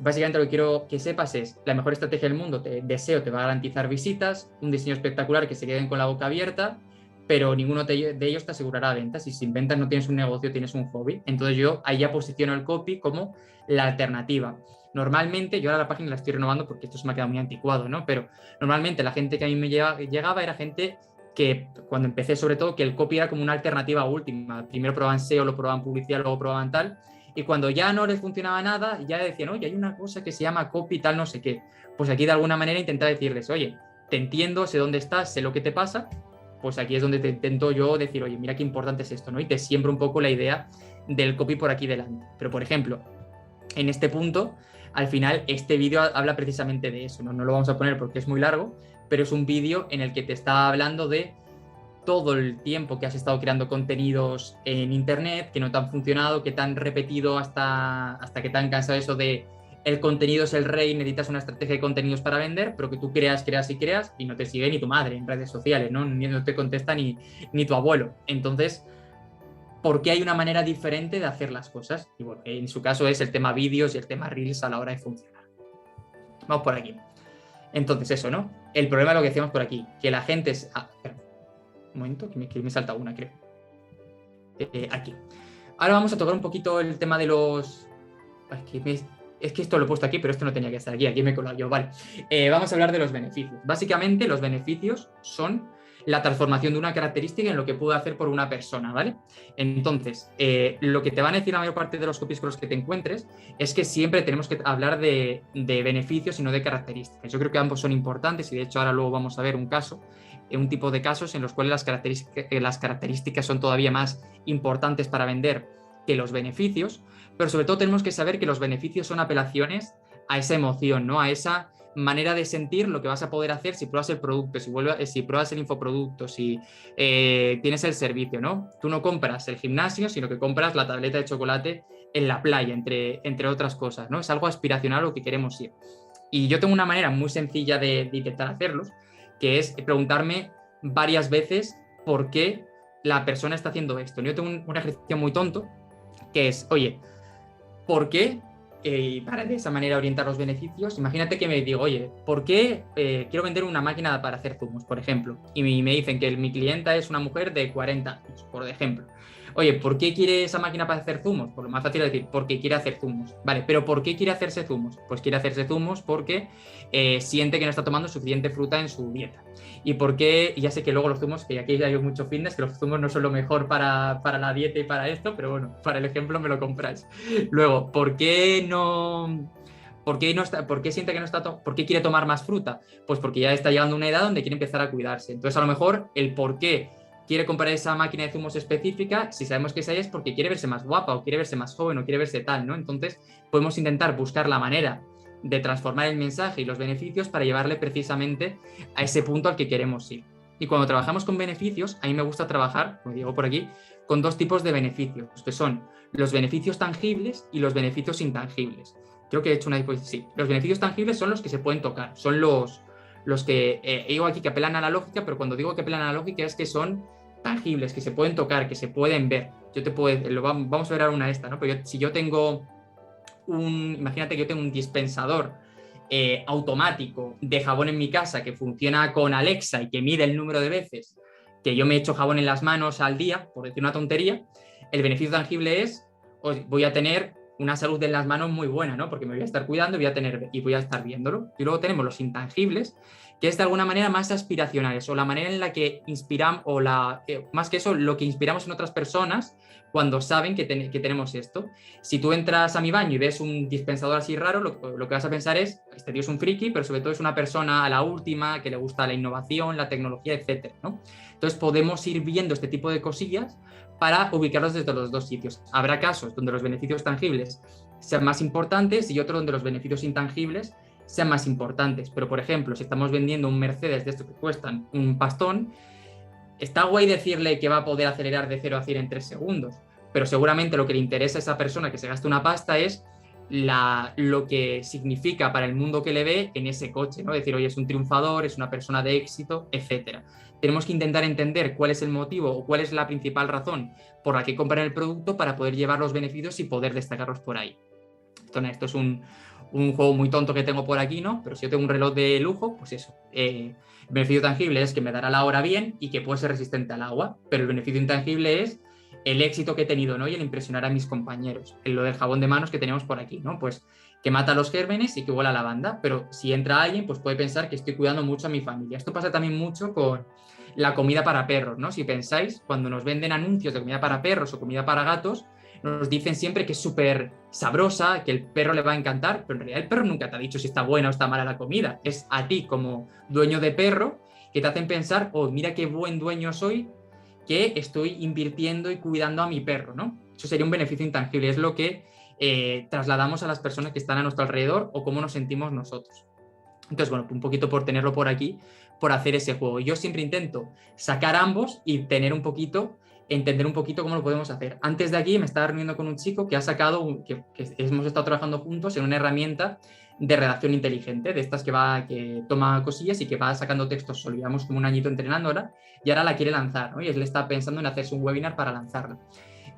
básicamente lo que quiero que sepas es la mejor estrategia del mundo, te va a garantizar visitas, un diseño espectacular que se queden con la boca abierta, pero ninguno de ellos te asegurará ventas, y sin ventas no tienes un negocio, tienes un hobby. Entonces yo ahí ya posiciono el copy como la alternativa. Normalmente, yo ahora la página la estoy renovando porque esto se me ha quedado muy anticuado, ¿no? Pero normalmente la gente que a mí me llegaba era gente que cuando empecé sobre todo, que el copy era como una alternativa última. Primero probaban SEO, lo probaban publicidad, luego probaban tal, y cuando ya no les funcionaba nada, ya decían, oye, hay una cosa que se llama copy tal no sé qué. Pues aquí de alguna manera intentar decirles, oye, te entiendo, sé dónde estás, sé lo que te pasa, pues aquí es donde te intento yo decir, oye, mira qué importante es esto, ¿no? Y te siembro un poco la idea del copy por aquí delante. Pero, por ejemplo, en este punto, al final, este vídeo habla precisamente de eso, ¿no? No lo vamos a poner porque es muy largo, pero es un vídeo en el que te está hablando de todo el tiempo que has estado creando contenidos en internet, que no te han funcionado, que te han repetido hasta que te han cansado eso de el contenido es el rey, necesitas una estrategia de contenidos para vender, pero que tú creas y no te sigue ni tu madre en redes sociales, ¿no? Ni no te contesta ni tu abuelo. Entonces, ¿por qué hay una manera diferente de hacer las cosas? Y bueno, en su caso es el tema vídeos y el tema reels a la hora de funcionar. Vamos por aquí. Entonces eso, ¿no? El problema es lo que decíamos por aquí, que la gente es... un momento, que me salta una, creo. Aquí. Ahora vamos a tocar un poquito el tema de los... Es que esto lo he puesto aquí, pero esto no tenía que estar aquí me he colado yo, vale. Vamos a hablar de los beneficios. Básicamente, los beneficios son la transformación de una característica en lo que puede hacer por una persona, ¿vale? Entonces, lo que te van a decir la mayor parte de los copies con los que te encuentres es que siempre tenemos que hablar de beneficios y no de características. Yo creo que ambos son importantes y de hecho ahora luego vamos a ver un tipo de casos en los cuales las características son todavía más importantes para vender que los beneficios, pero sobre todo tenemos que saber que los beneficios son apelaciones a esa emoción, ¿no? A esa manera de sentir lo que vas a poder hacer si pruebas el producto, si pruebas el infoproducto, si tienes el servicio, ¿no? Tú no compras el gimnasio, sino que compras la tableta de chocolate en la playa, entre otras cosas, ¿no? Es algo aspiracional a lo que queremos ir. Y yo tengo una manera muy sencilla de intentar hacerlos, que es preguntarme varias veces por qué la persona está haciendo esto. Yo tengo un ejercicio muy tonto, que es, oye, ¿por qué? Para de esa manera orientar los beneficios. Imagínate que me digo, oye, ¿por qué quiero vender una máquina para hacer zumos, por ejemplo? Y me dicen que mi clienta es una mujer de 40 años, por ejemplo. Oye, ¿por qué quiere esa máquina para hacer zumos? Por lo más fácil es decir, porque quiere hacer zumos. Vale, pero ¿por qué quiere hacerse zumos? Pues quiere hacerse zumos porque siente que no está tomando suficiente fruta en su dieta. Y por qué, ya sé que luego los zumos, que aquí hay mucho fitness, que los zumos no son lo mejor para la dieta y para esto, pero bueno, para el ejemplo me lo compráis. Luego, ¿por qué siente que no está ¿por qué quiere tomar más fruta? Pues porque ya está llegando a una edad donde quiere empezar a cuidarse. Entonces, a lo mejor el por qué quiere comprar esa máquina de zumos específica, si sabemos que esa es porque quiere verse más guapa o quiere verse más joven o quiere verse tal, ¿no? Entonces, podemos intentar buscar la manera de transformar el mensaje y los beneficios para llevarle precisamente a ese punto al que queremos ir. Y cuando trabajamos con beneficios, a mí me gusta trabajar, como digo por aquí, con dos tipos de beneficios, que son los beneficios tangibles y los beneficios intangibles. Creo que he hecho una diapositiva. Sí, los beneficios tangibles son los que se pueden tocar, son los que digo aquí que apelan a la lógica, pero cuando digo que apelan a la lógica es que son tangibles, que se pueden tocar, que se pueden ver. Vamos a ver ahora una de estas, ¿no? Pero si yo tengo imagínate que yo tengo un dispensador automático de jabón en mi casa que funciona con Alexa y que mide el número de veces que yo me echo jabón en las manos al día, por decir una tontería, el beneficio tangible es, voy a tener una salud en las manos muy buena, ¿no? Porque me voy a estar cuidando y voy a estar viéndolo. Y luego tenemos los intangibles, que es de alguna manera más aspiracionales, o la manera en la que inspiramos, más que eso, lo que inspiramos en otras personas cuando saben que tenemos esto. Si tú entras a mi baño y ves un dispensador así raro, lo que vas a pensar es, este tío es un friki, pero sobre todo es una persona a la última, que le gusta la innovación, la tecnología, etcétera, ¿no? Entonces podemos ir viendo este tipo de cosillas para ubicarlos desde los dos sitios. Habrá casos donde los beneficios tangibles sean más importantes y otros donde los beneficios intangibles sean más importantes. Pero, por ejemplo, si estamos vendiendo un Mercedes de estos que cuestan un pastón, está guay decirle que va a poder acelerar de 0 a 100 en 3 segundos, pero seguramente lo que le interesa a esa persona que se gaste una pasta es lo que significa para el mundo que le ve en ese coche, ¿no? Decir, oye, es un triunfador, es una persona de éxito, etcétera. Tenemos que intentar entender cuál es el motivo o cuál es la principal razón por la que compran el producto para poder llevar los beneficios y poder destacarlos por ahí. Entonces, esto es un juego muy tonto que tengo por aquí, ¿no? Pero si yo tengo un reloj de lujo, pues eso. El beneficio tangible es que me dará la hora bien y que puede ser resistente al agua, pero el beneficio intangible es el éxito que he tenido, ¿no? Y el impresionar a mis compañeros. Lo del jabón de manos que tenemos por aquí, ¿no? Pues que mata los gérmenes y que huele a lavanda, pero si entra alguien, pues puede pensar que estoy cuidando mucho a mi familia. Esto pasa también mucho con la comida para perros, ¿no? Si pensáis, cuando nos venden anuncios de comida para perros o comida para gatos, nos dicen siempre que es súper sabrosa, que el perro le va a encantar, pero en realidad el perro nunca te ha dicho si está buena o está mala la comida. Es a ti como dueño de perro que te hacen pensar, oh, mira qué buen dueño soy, que estoy invirtiendo y cuidando a mi perro, ¿no? Eso sería un beneficio intangible, es lo que trasladamos a las personas que están a nuestro alrededor o cómo nos sentimos nosotros. Entonces, bueno, un poquito por tenerlo por aquí, por hacer ese juego. Yo siempre intento sacar ambos y entender un poquito cómo lo podemos hacer. Antes de aquí me estaba reuniendo con un chico que ha sacado, que hemos estado trabajando juntos en una herramienta de redacción inteligente, de estas que toma cosillas y que va sacando textos solo. Llevamos como un añito entrenándola y ahora la quiere lanzar, ¿no? Y él está pensando en hacerse un webinar para lanzarla.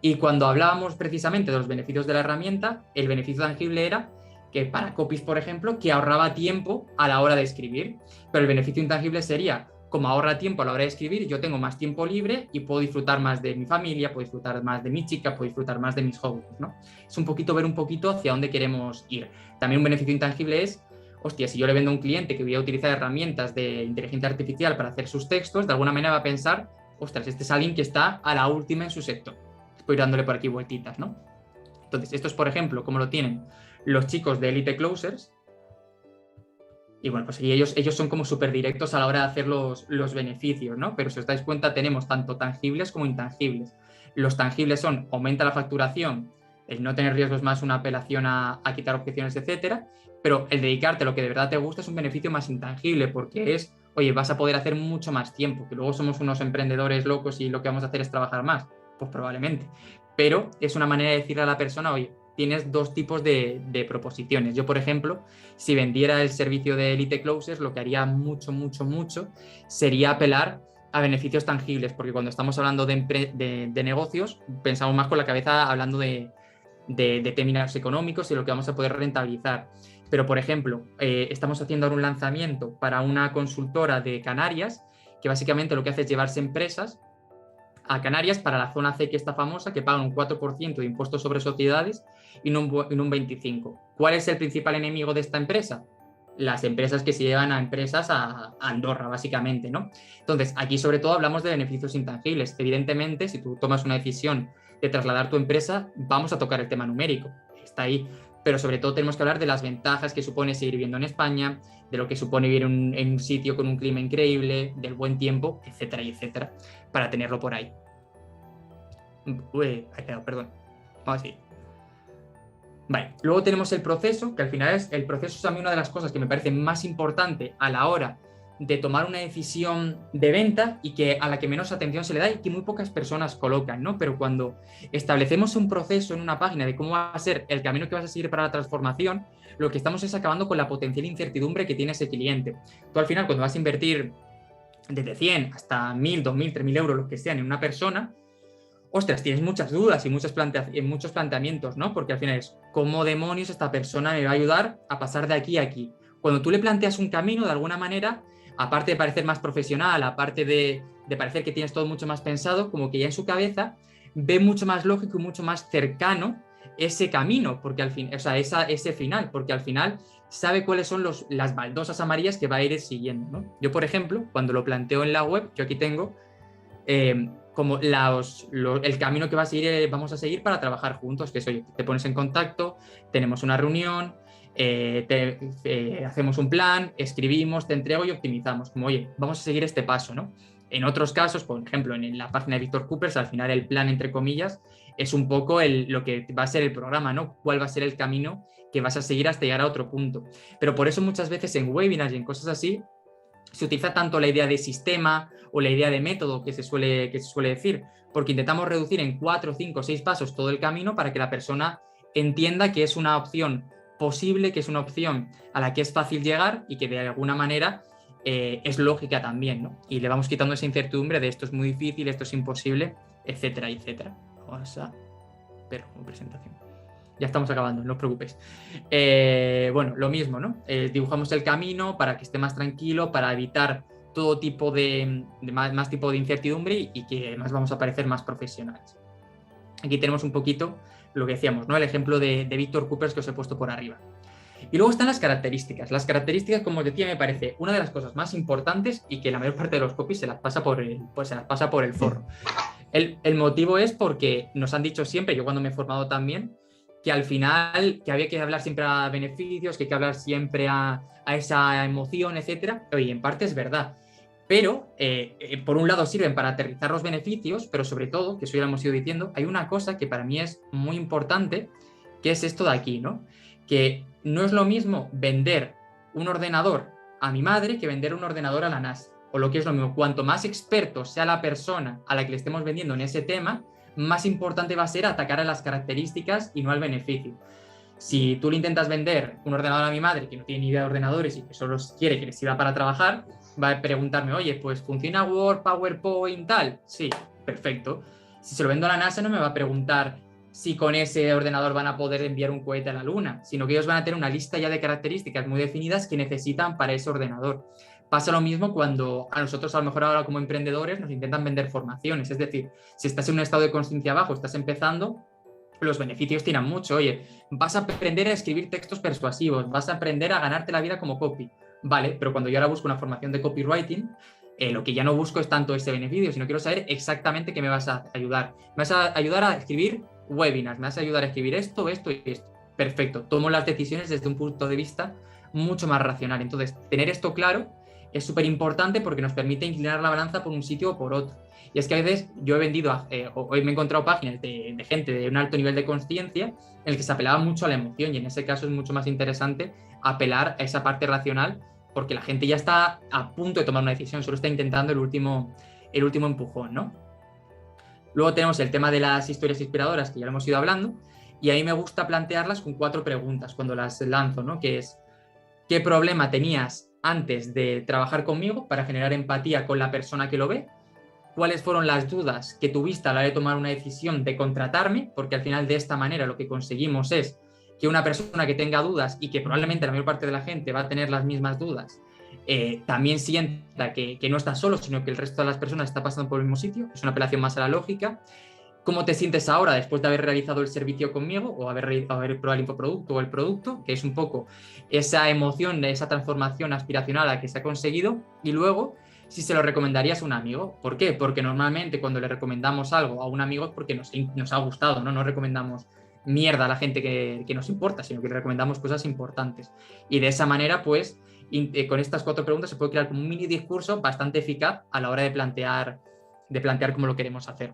Y cuando hablábamos precisamente de los beneficios de la herramienta, el beneficio tangible era que para copies, por ejemplo, que ahorraba tiempo a la hora de escribir, pero el beneficio intangible sería, como ahorra tiempo a la hora de escribir, yo tengo más tiempo libre y puedo disfrutar más de mi familia, puedo disfrutar más de mi chica, puedo disfrutar más de mis hobbies, ¿no? Es un poquito ver un poquito hacia dónde queremos ir. También un beneficio intangible es, hostia, si yo le vendo a un cliente que voy a utilizar herramientas de inteligencia artificial para hacer sus textos, de alguna manera va a pensar, ostras, este es alguien que está a la última en su sector. Estoy dándole por aquí vueltitas, ¿no? Entonces, esto es, por ejemplo, como lo tienen los chicos de Elite Closers. Y bueno, pues ellos son como súper directos a la hora de hacer los beneficios, ¿no? Pero si os dais cuenta, tenemos tanto tangibles como intangibles. Los tangibles son, aumenta la facturación, el no tener riesgos más una apelación a quitar objeciones, etcétera, pero el dedicarte a lo que de verdad te gusta es un beneficio más intangible, porque es, oye, vas a poder hacer mucho más tiempo, que luego somos unos emprendedores locos y lo que vamos a hacer es trabajar más, pues probablemente. Pero es una manera de decirle a la persona, oye, tienes dos tipos de proposiciones. Yo, por ejemplo, si vendiera el servicio de Elite Closers, lo que haría mucho sería apelar a beneficios tangibles, porque cuando estamos hablando de negocios, pensamos más con la cabeza hablando de términos económicos y lo que vamos a poder rentabilizar. Pero, por ejemplo, estamos haciendo ahora un lanzamiento para una consultora de Canarias, que básicamente lo que hace es llevarse empresas a Canarias para la zona C, que está famosa, que pagan un 4% de impuestos sobre sociedades y no un 25%. ¿Cuál es el principal enemigo de esta empresa? Las empresas que se llevan a empresas a Andorra, básicamente, ¿no? Entonces, aquí sobre todo hablamos de beneficios intangibles. Evidentemente, si tú tomas una decisión de trasladar tu empresa, vamos a tocar el tema numérico. Está ahí. Pero sobre todo tenemos que hablar de las ventajas que supone seguir viviendo en España, de lo que supone vivir en un sitio con un clima increíble, del buen tiempo, etcétera, etcétera, para tenerlo por ahí. Uy, perdón. Vamos así. Vale, luego tenemos el proceso, que al final el proceso es a mí una de las cosas que me parece más importante a la hora de tomar una decisión de venta y que a la que menos atención se le da y que muy pocas personas colocan, ¿no? Pero cuando establecemos un proceso en una página de cómo va a ser el camino que vas a seguir para la transformación, lo que estamos es acabando con la potencial incertidumbre que tiene ese cliente. Tú al final, cuando vas a invertir desde 100 hasta 1.000, 2.000, 3.000 euros, lo que sean, en una persona, ostras, tienes muchas dudas y muchos planteamientos, ¿no? Porque al final es, ¿cómo demonios esta persona me va a ayudar a pasar de aquí a aquí? Cuando tú le planteas un camino, de alguna manera, aparte de parecer más profesional, aparte de parecer que tienes todo mucho más pensado, como que ya en su cabeza ve mucho más lógico y mucho más cercano ese camino, porque al fin, o sea, ese final, porque al final sabe cuáles son las baldosas amarillas que va a ir siguiendo, ¿no? Yo, por ejemplo, cuando lo planteo en la web, yo aquí tengo como el camino que vamos a seguir para trabajar juntos, que es, oye, te pones en contacto, tenemos una reunión, hacemos un plan, escribimos, te entrego y optimizamos, como, oye, vamos a seguir este paso, ¿no? En otros casos, por ejemplo, en la página de Víctor Coopers, al final el plan, entre comillas, es un poco lo que va a ser el programa, ¿no? ¿Cuál va a ser el camino que vas a seguir hasta llegar a otro punto? Pero por eso muchas veces en webinars y en cosas así se utiliza tanto la idea de sistema o la idea de método que se suele decir, porque intentamos reducir en 4, 5, 6 pasos todo el camino para que la persona entienda que es una opción posible, que es una opción a la que es fácil llegar y que de alguna manera es lógica también, ¿no? Y le vamos quitando esa incertidumbre de esto es muy difícil, esto es imposible, etcétera, etcétera. Vamos a ver como presentación. Ya estamos acabando, no os preocupéis. Bueno, lo mismo, ¿no? Dibujamos el camino para que esté más tranquilo, para evitar todo tipo de más tipo de incertidumbre y que además vamos a parecer más profesionales. Aquí tenemos un poquito lo que decíamos, ¿no? El ejemplo de Víctor Coopers que os he puesto por arriba. Y luego están las características. Las características, como os decía, me parece una de las cosas más importantes y que la mayor parte de los copies se las pasa por el forro. El motivo es porque nos han dicho siempre, yo cuando me he formado también, que al final que había que hablar siempre a beneficios, que hay que hablar siempre a esa emoción, etcétera. Oye, en parte es verdad. Pero, por un lado, sirven para aterrizar los beneficios, pero sobre todo, que eso ya lo hemos ido diciendo, hay una cosa que para mí es muy importante, que es esto de aquí, ¿no? Que no es lo mismo vender un ordenador a mi madre que vender un ordenador a la NASA. O lo que es lo mismo, cuanto más experto sea la persona a la que le estemos vendiendo en ese tema, más importante va a ser atacar a las características y no al beneficio. Si tú le intentas vender un ordenador a mi madre que no tiene ni idea de ordenadores y que solo quiere que le sirva para trabajar, va a preguntarme, oye, pues ¿funciona Word, PowerPoint, tal? Sí, perfecto. Si se lo vendo a la NASA no me va a preguntar si con ese ordenador van a poder enviar un cohete a la Luna, sino que ellos van a tener una lista ya de características muy definidas que necesitan para ese ordenador. Pasa lo mismo cuando a nosotros, a lo mejor ahora como emprendedores, nos intentan vender formaciones. Es decir, si estás en un estado de consciencia bajo, estás empezando, los beneficios tienen mucho. Oye, vas a aprender a escribir textos persuasivos, vas a aprender a ganarte la vida como copy. Vale, pero cuando yo ahora busco una formación de copywriting, lo que ya no busco es tanto ese beneficio, sino quiero saber exactamente qué me vas a ayudar. Me vas a ayudar a escribir webinars, me vas a ayudar a escribir esto, esto y esto. Perfecto, tomo las decisiones desde un punto de vista mucho más racional. Entonces, tener esto claro es súper importante porque nos permite inclinar la balanza por un sitio o por otro. Y es que a veces yo he vendido, hoy me he encontrado páginas de gente de un alto nivel de consciencia en el que se apelaba mucho a la emoción, y en ese caso es mucho más interesante apelar a esa parte racional porque la gente ya está a punto de tomar una decisión, solo está intentando el último empujón, ¿no? Luego tenemos el tema de las historias inspiradoras, que ya lo hemos ido hablando, y a mí me gusta plantearlas con 4 preguntas cuando las lanzo, ¿no? Que es, ¿qué problema tenías antes de trabajar conmigo para generar empatía con la persona que lo ve? ¿Cuáles fueron las dudas que tuviste a la hora de tomar una decisión de contratarme? Porque al final de esta manera lo que conseguimos es que una persona que tenga dudas y que probablemente la mayor parte de la gente va a tener las mismas dudas, también sienta que no está solo, sino que el resto de las personas está pasando por el mismo sitio. Es una apelación más a la lógica. ¿Cómo te sientes ahora después de haber realizado el servicio conmigo o haber probado el infoproducto o el producto? Que es un poco esa emoción, esa transformación aspiracional a la que se ha conseguido. Y luego, si se lo recomendarías a un amigo. ¿Por qué? Porque normalmente cuando le recomendamos algo a un amigo es porque nos ha gustado, ¿no? No recomendamos mierda a la gente que nos importa, sino que le recomendamos cosas importantes. Y de esa manera, pues, con estas 4 preguntas se puede crear como un mini discurso bastante eficaz a la hora de plantear cómo lo queremos hacer.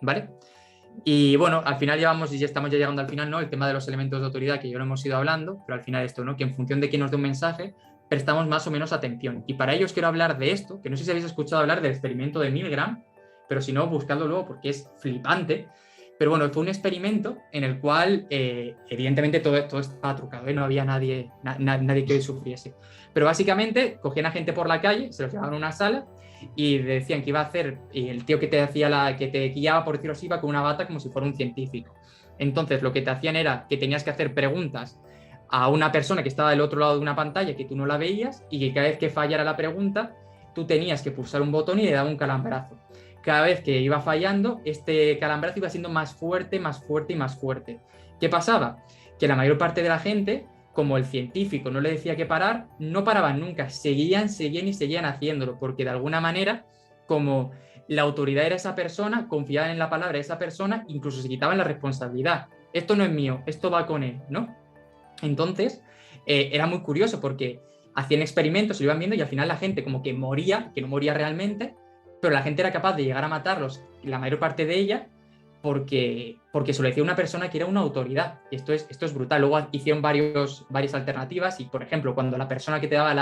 ¿Vale? Y bueno, al final ya estamos llegando al final, ¿no? El tema de los elementos de autoridad que ya lo hemos ido hablando, pero al final esto, ¿no? Que en función de quién nos dé un mensaje, prestamos más o menos atención. Y para ello os quiero hablar de esto, que no sé si habéis escuchado hablar del experimento de Milgram, pero si no, buscadlo luego porque es flipante. Pero bueno, fue un experimento en el cual, evidentemente, todo estaba trucado, ¿eh? No había nadie que sufriese. Pero básicamente, cogían a gente por la calle, se los llevaban a una sala y decían que iba a hacer, y el tío que te guiaba, por decirlo así, iba con una bata como si fuera un científico. Entonces, lo que te hacían era que tenías que hacer preguntas a una persona que estaba del otro lado de una pantalla que tú no la veías y que cada vez que fallara la pregunta, tú tenías que pulsar un botón y le daba un calambrazo. Cada vez que iba fallando, este calambrazo iba siendo más fuerte, más fuerte y más fuerte. ¿Qué pasaba? Que la mayor parte de la gente, como el científico no le decía que parar, no paraban nunca, seguían haciéndolo, porque de alguna manera, como la autoridad era esa persona, confiaban en la palabra de esa persona, incluso se quitaban la responsabilidad. Esto no es mío, esto va con él, ¿no? Entonces, era muy curioso porque hacían experimentos, se lo iban viendo y al final la gente como que moría, que no moría realmente, pero la gente era capaz de llegar a matarlos, la mayor parte de ella, porque se lo decía una persona que era una autoridad. Y esto es brutal. Luego hicieron varias alternativas y, por ejemplo, cuando la persona que te daba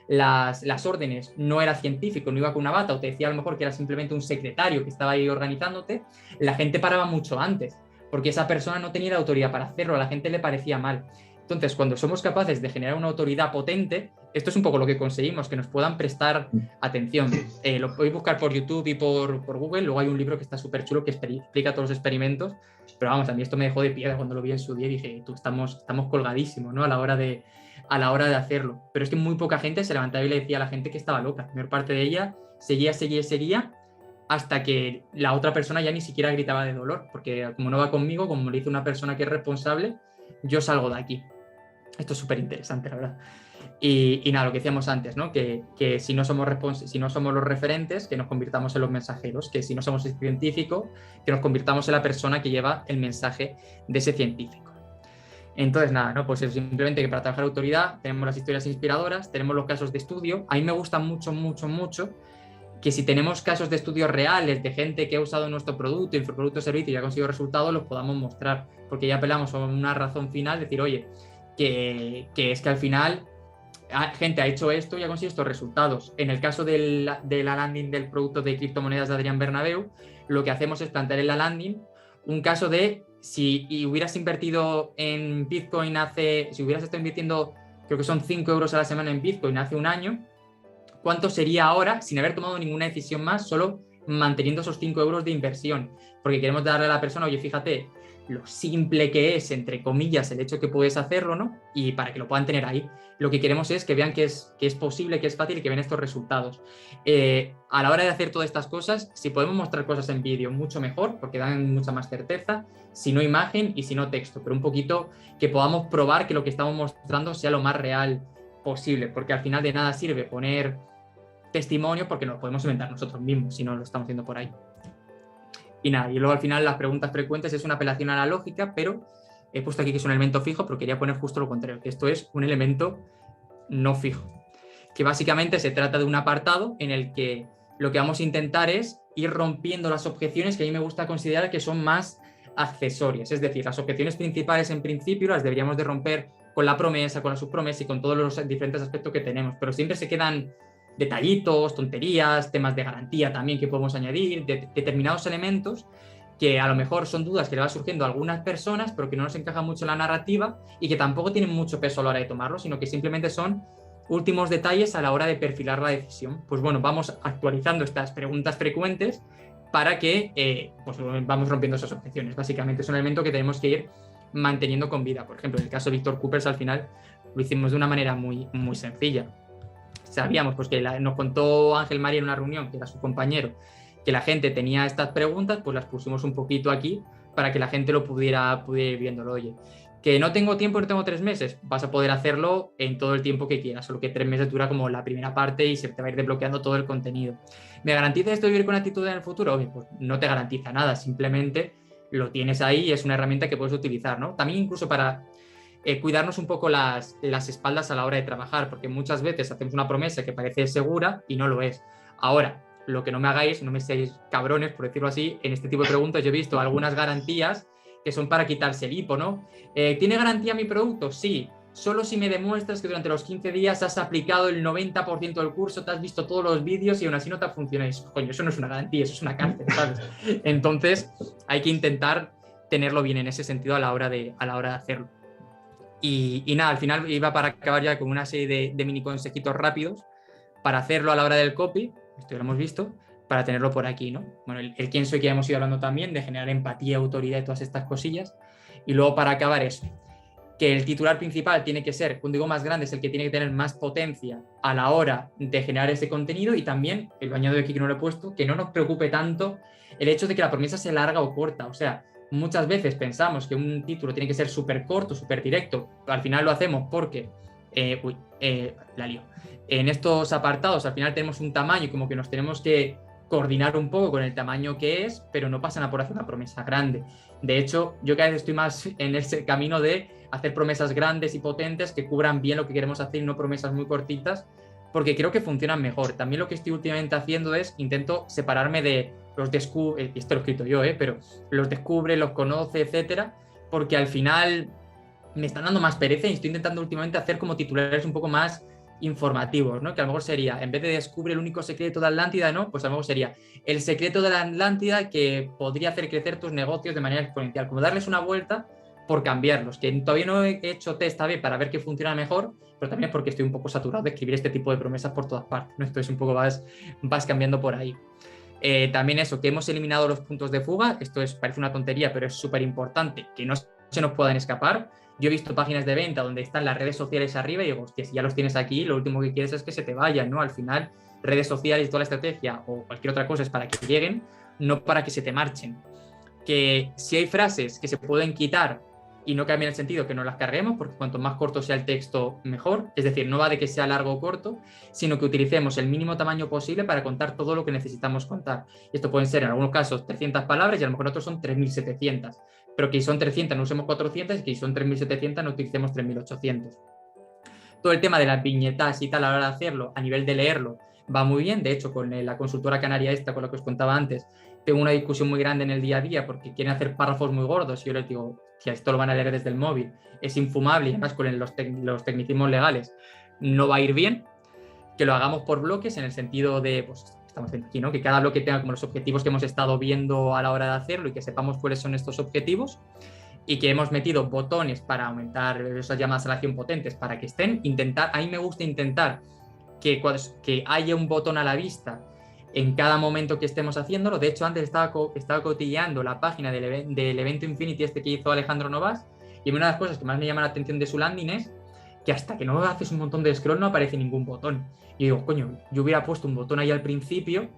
las órdenes no era científico, no iba con una bata o te decía a lo mejor que era simplemente un secretario que estaba ahí organizándote, la gente paraba mucho antes, porque esa persona no tenía la autoridad para hacerlo, a la gente le parecía mal. Entonces, cuando somos capaces de generar una autoridad potente, esto es un poco lo que conseguimos, que nos puedan prestar atención. Lo podéis buscar por YouTube y por Google, luego hay un libro que está súper chulo que explica todos los experimentos, pero vamos, a mí esto me dejó de piedra cuando lo vi en su día y dije, estamos colgadísimos, ¿no? A la hora de hacerlo. Pero es que muy poca gente se levantaba y le decía a la gente que estaba loca. La mayor parte de ella seguía, hasta que la otra persona ya ni siquiera gritaba de dolor, porque como no va conmigo, como le dice una persona que es responsable, yo salgo de aquí. Esto es súper interesante, la verdad. Y nada, lo que decíamos antes, ¿no? Que si no somos los referentes, que nos convirtamos en los mensajeros, que si no somos el científico, que nos convirtamos en la persona que lleva el mensaje de ese científico. Entonces, nada, ¿no? Pues simplemente que para trabajar autoridad tenemos las historias inspiradoras, tenemos los casos de estudio. A mí me gusta mucho que si tenemos casos de estudios reales de gente que ha usado nuestro producto o servicio y ha conseguido resultados, los podamos mostrar, porque ya apelamos a una razón final, decir, oye, que es que al final gente ha hecho esto y ha conseguido estos resultados. En el caso de la landing del producto de criptomonedas de Adrián Bernabeu, lo que hacemos es plantear en la landing un caso de si hubieras invertido en Bitcoin si hubieras estado invirtiendo, creo que son 5 euros a la semana en Bitcoin hace un año, ¿cuánto sería ahora sin haber tomado ninguna decisión más, solo manteniendo esos 5 euros de inversión? Porque queremos darle a la persona, oye, fíjate lo simple que es, entre comillas, el hecho que puedes hacerlo, ¿no? Y para que lo puedan tener ahí. Lo que queremos es que vean que es posible, que es fácil y que ven estos resultados. A la hora de hacer todas estas cosas, si podemos mostrar cosas en vídeo, mucho mejor, porque dan mucha más certeza, si no imagen y si no texto, pero un poquito que podamos probar que lo que estamos mostrando sea lo más real posible, porque al final de nada sirve poner testimonio porque nos lo podemos inventar nosotros mismos si no lo estamos haciendo por ahí. Y nada, y luego al final las preguntas frecuentes es una apelación a la lógica, pero he puesto aquí que es un elemento fijo, pero quería poner justo lo contrario, que esto es un elemento no fijo, que básicamente se trata de un apartado en el que lo que vamos a intentar es ir rompiendo las objeciones que a mí me gusta considerar que son más accesorias, es decir, las objeciones principales en principio las deberíamos de romper con la promesa, con la subpromesa y con todos los diferentes aspectos que tenemos, pero siempre se quedan detallitos, tonterías, temas de garantía también que podemos añadir, determinados elementos que a lo mejor son dudas que le va surgiendo a algunas personas, pero que no nos encajan mucho en la narrativa y que tampoco tienen mucho peso a la hora de tomarlo, sino que simplemente son últimos detalles a la hora de perfilar la decisión. Pues bueno, vamos actualizando estas preguntas frecuentes para que pues vamos rompiendo esas objeciones. Básicamente es un elemento que tenemos que ir manteniendo con vida. Por ejemplo, en el caso de Víctor Coopers al final lo hicimos de una manera muy, muy sencilla. Sabíamos pues, que nos contó Ángel María en una reunión, que era su compañero, que la gente tenía estas preguntas, pues las pusimos un poquito aquí para que la gente lo pudiera ir viéndolo. Oye, que no tengo tiempo, no tengo 3 meses, vas a poder hacerlo en todo el tiempo que quieras, solo que 3 meses dura como la primera parte y se te va a ir desbloqueando todo el contenido. ¿Me garantiza esto de vivir con actitud en el futuro? Oye, pues no te garantiza nada, simplemente lo tienes ahí y es una herramienta que puedes utilizar, ¿no? También incluso para cuidarnos un poco las espaldas a la hora de trabajar, porque muchas veces hacemos una promesa que parece segura y no lo es. Ahora, lo que no me hagáis, no me seáis cabrones, por decirlo así, en este tipo de preguntas yo he visto algunas garantías que son para quitarse el hipo, ¿no? ¿Tiene garantía mi producto? Sí. Solo si me demuestras que durante los 15 días has aplicado el 90% del curso, te has visto todos los vídeos y aún así no te funciona. Coño, eso no es una garantía, eso es una cárcel, ¿sabes? Entonces, hay que intentar tenerlo bien en ese sentido a la hora de hacerlo. Y nada, al final iba para acabar ya con una serie de mini consejitos rápidos para hacerlo a la hora del copy, esto ya lo hemos visto, para tenerlo por aquí, ¿no? Bueno, el quién soy que ya hemos ido hablando también, de generar empatía, autoridad y todas estas cosillas. Y luego para acabar eso, que el titular principal tiene que ser, cuando digo más grande, es el que tiene que tener más potencia a la hora de generar ese contenido y también, el añado de aquí que no lo he puesto, que no nos preocupe tanto el hecho de que la promesa sea larga o corta. O sea, muchas veces pensamos que un título tiene que ser súper corto, súper directo. Al final lo hacemos porque, la lío. En estos apartados al final tenemos un tamaño y como que nos tenemos que coordinar un poco con el tamaño que es, pero no pasan a por hacer una promesa grande. De hecho, yo cada vez estoy más en ese camino de hacer promesas grandes y potentes que cubran bien lo que queremos hacer y no promesas muy cortitas, porque creo que funcionan mejor. También lo que estoy últimamente haciendo es intento separarme de los descubre, esto lo he escrito yo, pero los descubre, los conoce, etcétera, porque al final me están dando más pereza y estoy intentando últimamente hacer como titulares un poco más informativos, ¿no? Que a lo mejor sería, en vez de descubre el único secreto de Atlántida, ¿no? Pues a lo mejor sería el secreto de la Atlántida que podría hacer crecer tus negocios de manera exponencial, como darles una vuelta por cambiarlos, que todavía no he hecho test A/B para ver qué funciona mejor, pero también es porque estoy un poco saturado de escribir este tipo de promesas por todas partes, ¿no? Entonces un poco vas cambiando por ahí. También eso, que hemos eliminado los puntos de fuga, esto parece una tontería, pero es súper importante que no se nos puedan escapar. Yo he visto páginas de venta donde están las redes sociales arriba y digo, hostia, si ya los tienes aquí, lo último que quieres es que se te vayan, ¿no? Al final, redes sociales y toda la estrategia o cualquier otra cosa es para que lleguen, no para que se te marchen. Que si hay frases que se pueden quitar y no cambien el sentido, que no las carguemos, porque cuanto más corto sea el texto, mejor. Es decir, no va de que sea largo o corto, sino que utilicemos el mínimo tamaño posible para contar todo lo que necesitamos contar. Y esto pueden ser, en algunos casos, 300 palabras y a lo mejor en otros son 3.700. Pero que si son 300 no usemos 400 y que si son 3.700 no utilicemos 3.800. Todo el tema de las viñetas y tal a la hora de hacerlo, a nivel de leerlo, va muy bien. De hecho, con la consultora canaria esta, con la que os contaba antes, tengo una discusión muy grande en el día a día porque quieren hacer párrafos muy gordos y yo les digo, si esto lo van a leer desde el móvil, es infumable y además con los tecnicismos legales no va a ir bien, que lo hagamos por bloques en el sentido de, pues estamos viendo aquí, ¿no? Que cada bloque tenga como los objetivos que hemos estado viendo a la hora de hacerlo y que sepamos cuáles son estos objetivos y que hemos metido botones para aumentar esas llamadas a la acción potentes para que estén, a mí me gusta intentar que haya un botón a la vista en cada momento que estemos haciéndolo. De hecho, antes estaba cotilleando la página del evento Infinity este que hizo Alejandro Novas y una de las cosas que más me llama la atención de su landing es que hasta que no haces un montón de scroll no aparece ningún botón. Y digo, coño, yo hubiera puesto un botón ahí al principio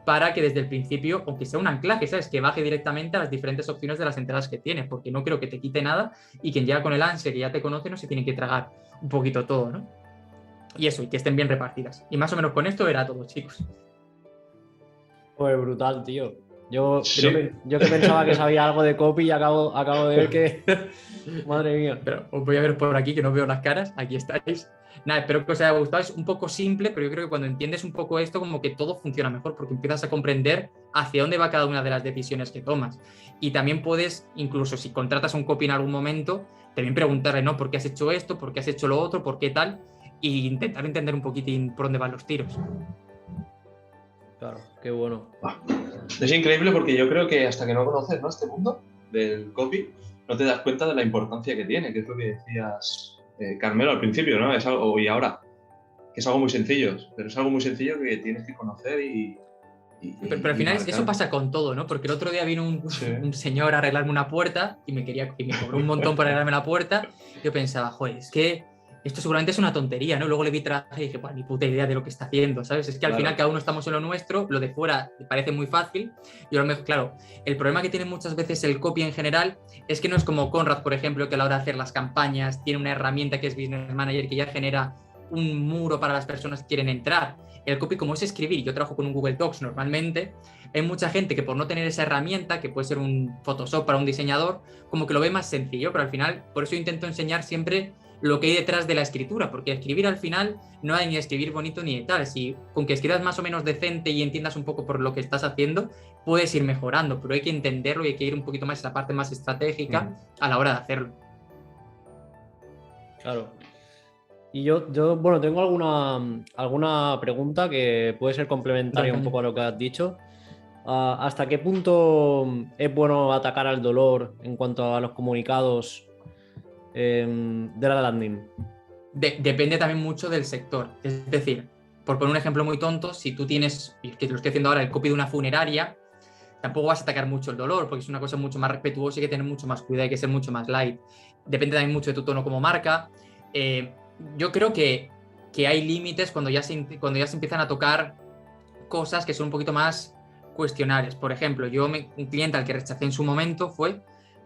para que desde el principio, aunque sea un anclaje, ¿sabes? Que baje directamente a las diferentes opciones de las entradas que tienes, porque no creo que te quite nada y quien llega con el ansia que ya te conoce no se tiene que tragar un poquito todo, ¿no? Y eso, y que estén bien repartidas. Y más o menos con esto era todo, chicos. Pues brutal, tío. Yo que pensaba que sabía algo de copy y acabo de ver que... Madre mía. Pero os voy a ver por aquí, que no veo las caras. Aquí estáis. Nada, espero que os haya gustado. Es un poco simple, pero yo creo que cuando entiendes un poco esto, como que todo funciona mejor, porque empiezas a comprender hacia dónde va cada una de las decisiones que tomas. Y también puedes, incluso si contratas a un copy en algún momento, también preguntarle, ¿no? ¿Por qué has hecho esto? ¿Por qué has hecho lo otro? ¿Por qué tal? Y intentar entender un poquitín por dónde van los tiros. Claro, qué bueno. Es increíble porque yo creo que hasta que no conoces, ¿no?, este mundo del copy, no te das cuenta de la importancia que tiene, que es lo que decías, Carmelo, al principio, ¿no? Es algo, y ahora, que es algo muy sencillo, pero es algo muy sencillo que tienes que conocer pero al final eso pasa con todo, ¿no? Porque el otro día vino un señor a arreglarme una puerta y me cobró un montón por arreglarme la puerta. Yo pensaba, joder, es que esto seguramente es una tontería, ¿no? Luego le vi trabajar y dije, pues ni puta idea de lo que está haciendo, ¿sabes? Es que al final cada uno estamos en lo nuestro, lo de fuera parece muy fácil. Y ahora, claro, el problema que tiene muchas veces el copy en general es que no es como Conrad, por ejemplo, que a la hora de hacer las campañas tiene una herramienta que es Business Manager que ya genera un muro para las personas que quieren entrar. El copy, como es escribir, yo trabajo con un Google Docs normalmente, hay mucha gente que por no tener esa herramienta, que puede ser un Photoshop para un diseñador, como que lo ve más sencillo, pero al final, por eso intento enseñar siempre lo que hay detrás de la escritura, porque escribir al final no hay ni escribir bonito ni de tal. Si con que escribas más o menos decente y entiendas un poco por lo que estás haciendo, puedes ir mejorando, pero hay que entenderlo y hay que ir un poquito más a la parte más estratégica a la hora de hacerlo. Claro. Y yo bueno, tengo alguna pregunta que puede ser complementaria un poco a lo que has dicho. ¿Hasta qué punto es bueno atacar al dolor en cuanto a los comunicados de la landing? Depende también mucho del sector. Es decir, por poner un ejemplo muy tonto, si tú tienes, y que lo estoy haciendo ahora, el copy de una funeraria, tampoco vas a atacar mucho el dolor, porque es una cosa mucho más respetuosa y hay que tener mucho más cuidado, hay que ser mucho más light. Depende también mucho de tu tono como marca. Yo creo que hay límites cuando ya se empiezan a tocar cosas que son un poquito más cuestionables. Por ejemplo, un cliente al que rechacé en su momento fue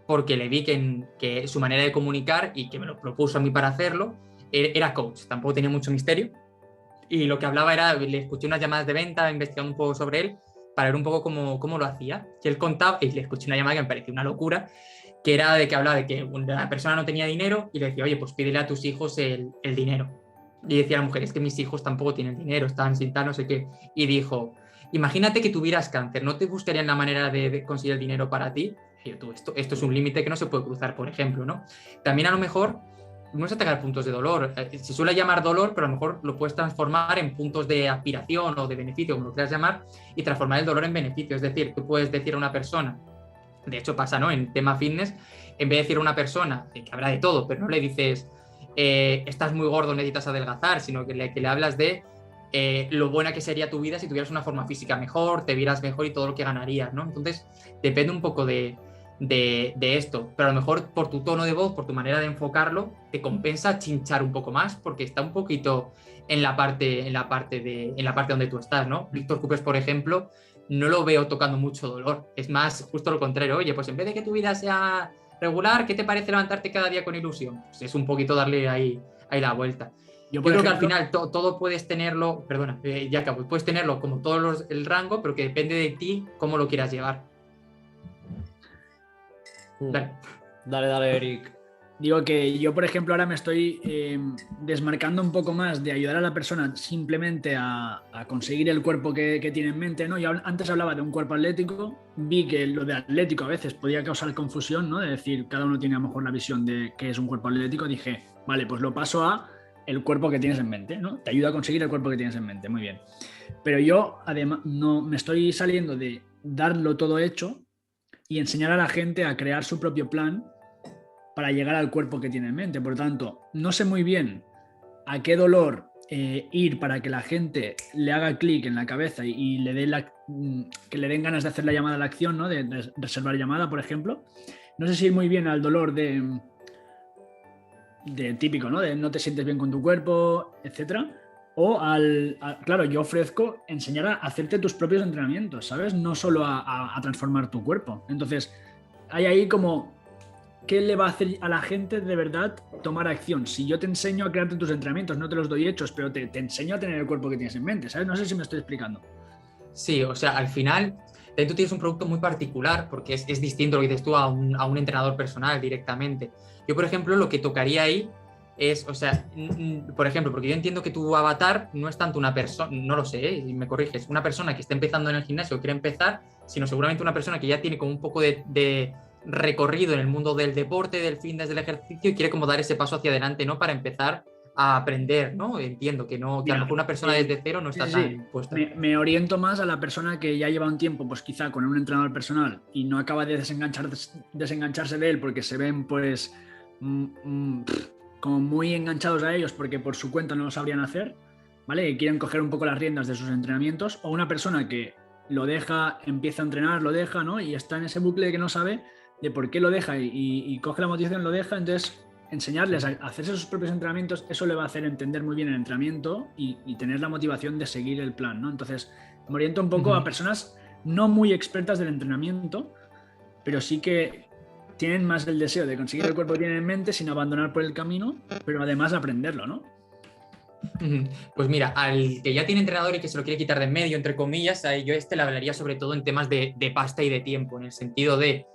porque le vi que su manera de comunicar, y que me lo propuso a mí para hacerlo, era coach, tampoco tenía mucho misterio. Y lo que hablaba era, le escuché unas llamadas de venta, investigando un poco sobre él, para ver un poco cómo lo hacía. Y él contaba, y le escuché una llamada que me pareció una locura, que era de que hablaba de que una persona no tenía dinero y le decía, oye, pues pídele a tus hijos el dinero. Y decía la mujer, es que mis hijos tampoco tienen dinero, están sin tal, no sé qué. Y dijo, imagínate que tuvieras cáncer, ¿no te buscarían la manera de conseguir el dinero para ti? Y yo, esto es un límite que no se puede cruzar, por ejemplo, ¿no? También a lo mejor no es atacar puntos de dolor. Se suele llamar dolor, pero a lo mejor lo puedes transformar en puntos de aspiración o de beneficio, como lo quieras llamar, y transformar el dolor en beneficio. Es decir, tú puedes decir a una persona, de hecho pasa, ¿no? En tema fitness, en vez de decir a una persona, que habla de todo, pero no le dices, estás muy gordo, necesitas adelgazar, sino que le hablas de lo buena que sería tu vida si tuvieras una forma física mejor, te vieras mejor y todo lo que ganarías, ¿no? Entonces, depende un poco de esto, pero a lo mejor por tu tono de voz, por tu manera de enfocarlo, te compensa chinchar un poco más, porque está un poquito en la parte donde tú estás, ¿no? Víctor Coopers, por ejemplo, no lo veo tocando mucho dolor, es más justo lo contrario. Oye, pues en vez de que tu vida sea regular, ¿qué te parece levantarte cada día con ilusión? Pues es un poquito darle ahí la vuelta. Yo creo que al final todo puedes tenerlo, perdona, ya acabo, puedes tenerlo como todo el rango, pero que depende de ti cómo lo quieras llevar. Dale, Eric. Digo que yo, por ejemplo, ahora me estoy desmarcando un poco más de ayudar a la persona simplemente a conseguir el cuerpo que tiene en mente, ¿no? Yo antes hablaba de un cuerpo atlético, vi que lo de atlético a veces podía causar confusión, ¿no? De decir, cada uno tiene a lo mejor la visión de qué es un cuerpo atlético. Dije, vale, pues lo paso a el cuerpo que tienes en mente, ¿no? Te ayuda a conseguir el cuerpo que tienes en mente, muy bien. Pero yo, además, no me estoy saliendo de darlo todo hecho y enseñar a la gente a crear su propio plan para llegar al cuerpo que tiene en mente. Por lo tanto, no sé muy bien a qué dolor ir para que la gente le haga clic en la cabeza y le dé que le den ganas de hacer la llamada a la acción, ¿no? De reservar llamada, por ejemplo. No sé si ir muy bien al dolor de típico, ¿no? De no te sientes bien con tu cuerpo, etcétera. O claro, yo ofrezco enseñar a hacerte tus propios entrenamientos, ¿sabes? No solo a transformar tu cuerpo. Entonces, hay ahí como, ¿qué le va a hacer a la gente de verdad tomar acción? Si yo te enseño a crearte tus entrenamientos, no te los doy hechos, pero te enseño a tener el cuerpo que tienes en mente, ¿sabes? No sé si me estoy explicando. Sí, o sea, al final tú tienes un producto muy particular, porque es distinto lo que dices tú a un entrenador personal directamente. Yo, por ejemplo, lo que tocaría ahí es, o sea, por ejemplo, porque yo entiendo que tu avatar no es tanto una persona, no lo sé, y me corriges, una persona que está empezando en el gimnasio o quiere empezar, sino seguramente una persona que ya tiene como un poco de recorrido en el mundo del deporte, del fitness, del ejercicio, y quiere como dar ese paso hacia adelante, ¿no? Para empezar a aprender, ¿no? Entiendo que no, que a lo mejor una persona desde cero no está tan puesta. Me oriento más a la persona que ya lleva un tiempo, pues quizá con un entrenador personal y no acaba de desengancharse de él porque se ven, pues, como muy enganchados a ellos porque por su cuenta no lo sabrían hacer, ¿vale? Y quieren coger un poco las riendas de sus entrenamientos, o una persona que lo deja, empieza a entrenar, lo deja, ¿no? Y está en ese bucle que no sabe de por qué lo deja y coge la motivación, lo deja. Entonces, enseñarles a hacerse sus propios entrenamientos, eso le va a hacer entender muy bien el entrenamiento y tener la motivación de seguir el plan, ¿no? Entonces, me oriento un poco a personas no muy expertas del entrenamiento, pero sí que tienen más el deseo de conseguir el cuerpo que tienen en mente sin abandonar por el camino, pero además aprenderlo, ¿no? Pues mira, al que ya tiene entrenador y que se lo quiere quitar de en medio, entre comillas, a yo le hablaría sobre todo en temas de pasta y de tiempo, en el sentido de,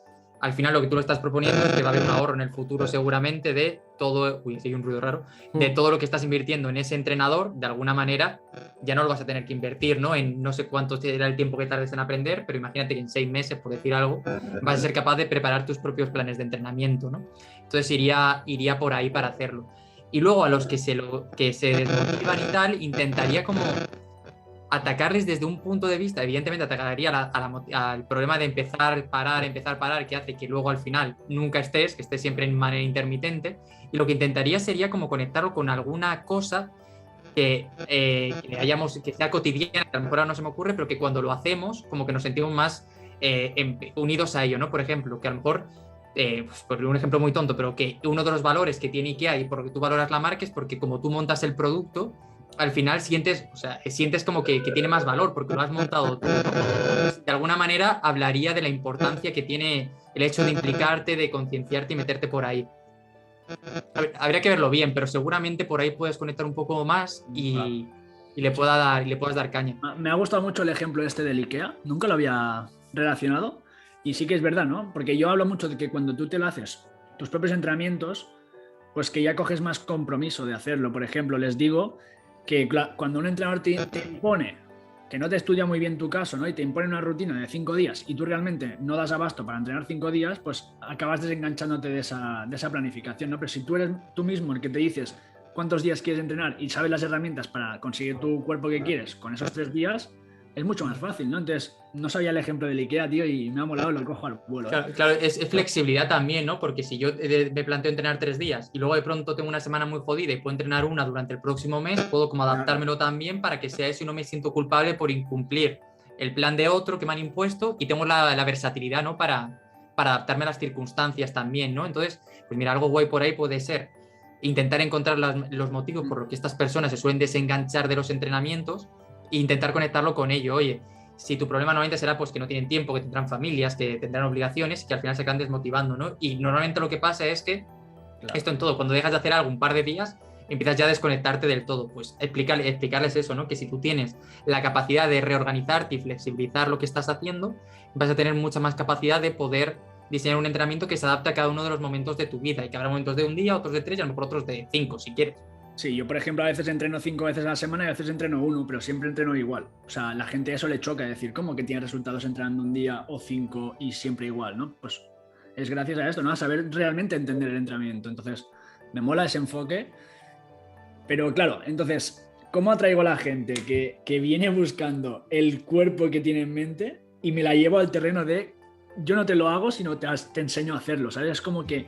al final lo que tú lo estás proponiendo es que va a haber un ahorro en el futuro seguramente de todo, hay un ruido raro, de todo lo que estás invirtiendo en ese entrenador, de alguna manera ya no lo vas a tener que invertir, ¿no? En no sé cuánto será el tiempo que tardes en aprender, pero imagínate que en 6 meses, por decir algo, vas a ser capaz de preparar tus propios planes de entrenamiento, ¿no? Entonces iría por ahí para hacerlo. Y luego a los que se desmotivan y tal, intentaría como atacarles desde un punto de vista, evidentemente atacaría al problema de empezar, parar, que hace que luego al final nunca que estés siempre en manera intermitente, y lo que intentaría sería como conectarlo con alguna cosa que sea cotidiana, que a lo mejor ahora no se me ocurre, pero que cuando lo hacemos como que nos sentimos más unidos a ello, ¿no? Por ejemplo, que a lo mejor, pues por un ejemplo muy tonto, pero que uno de los valores que tiene IKEA y por lo que tú valoras la marca es porque como tú montas el producto, al final sientes como que tiene más valor porque lo has montado tú, ¿no? De alguna manera hablaría de la importancia que tiene el hecho de implicarte, de concienciarte y meterte por ahí. Habría que verlo bien, pero seguramente por ahí puedes conectar un poco más y le puedas dar caña. Me ha gustado mucho el ejemplo este del IKEA, nunca lo había relacionado y sí que es verdad, ¿no? Porque yo hablo mucho de que cuando tú te lo haces, tus propios entrenamientos, pues que ya coges más compromiso de hacerlo. Por ejemplo, les digo que cuando un entrenador te impone, que no te estudia muy bien tu caso, ¿no? Y te impone una rutina de 5 días y tú realmente no das abasto para entrenar 5 días, pues acabas desenganchándote de esa planificación, ¿no? Pero si tú eres tú mismo el que te dices cuántos días quieres entrenar y sabes las herramientas para conseguir tu cuerpo que quieres con esos 3 días, es mucho más fácil, ¿no? Entonces, no sabía el ejemplo del IKEA, tío, y me ha molado, lo cojo al vuelo. Claro, es flexibilidad también, ¿no? Porque si yo me planteo entrenar 3 días y luego de pronto tengo una semana muy jodida y puedo entrenar una durante el próximo mes, puedo como adaptármelo también para que sea eso y no me siento culpable por incumplir el plan de otro que me han impuesto y tengo la versatilidad, ¿no? Para adaptarme a las circunstancias también, ¿no? Entonces, pues mira, algo guay por ahí puede ser intentar encontrar los motivos por los que estas personas se suelen desenganchar de los entrenamientos e intentar conectarlo con ello. Oye, si tu problema normalmente será pues que no tienen tiempo, que tendrán familias, que tendrán obligaciones y que al final se acaban desmotivando, ¿no? Y normalmente lo que pasa es que, esto en todo, cuando dejas de hacer algo un par de días, empiezas ya a desconectarte del todo. Pues explicarles eso, ¿no? Que si tú tienes la capacidad de reorganizarte y flexibilizar lo que estás haciendo, vas a tener mucha más capacidad de poder diseñar un entrenamiento que se adapte a cada uno de los momentos de tu vida y que habrá momentos de un día, otros de 3 y a lo mejor otros de 5, si quieres. Sí, yo por ejemplo a veces entreno 5 veces a la semana y a veces entreno 1, pero siempre entreno igual. O sea, la gente eso le choca, decir, ¿cómo que tienes resultados entrenando un día o 5 y siempre igual, ¿no? Pues es gracias a esto, ¿no? A saber realmente entender el entrenamiento. Entonces, me mola ese enfoque. Pero claro, entonces, ¿cómo atraigo a la gente que viene buscando el cuerpo que tiene en mente y me la llevo al terreno de yo no te lo hago, sino te enseño a hacerlo, ¿sabes? Es como que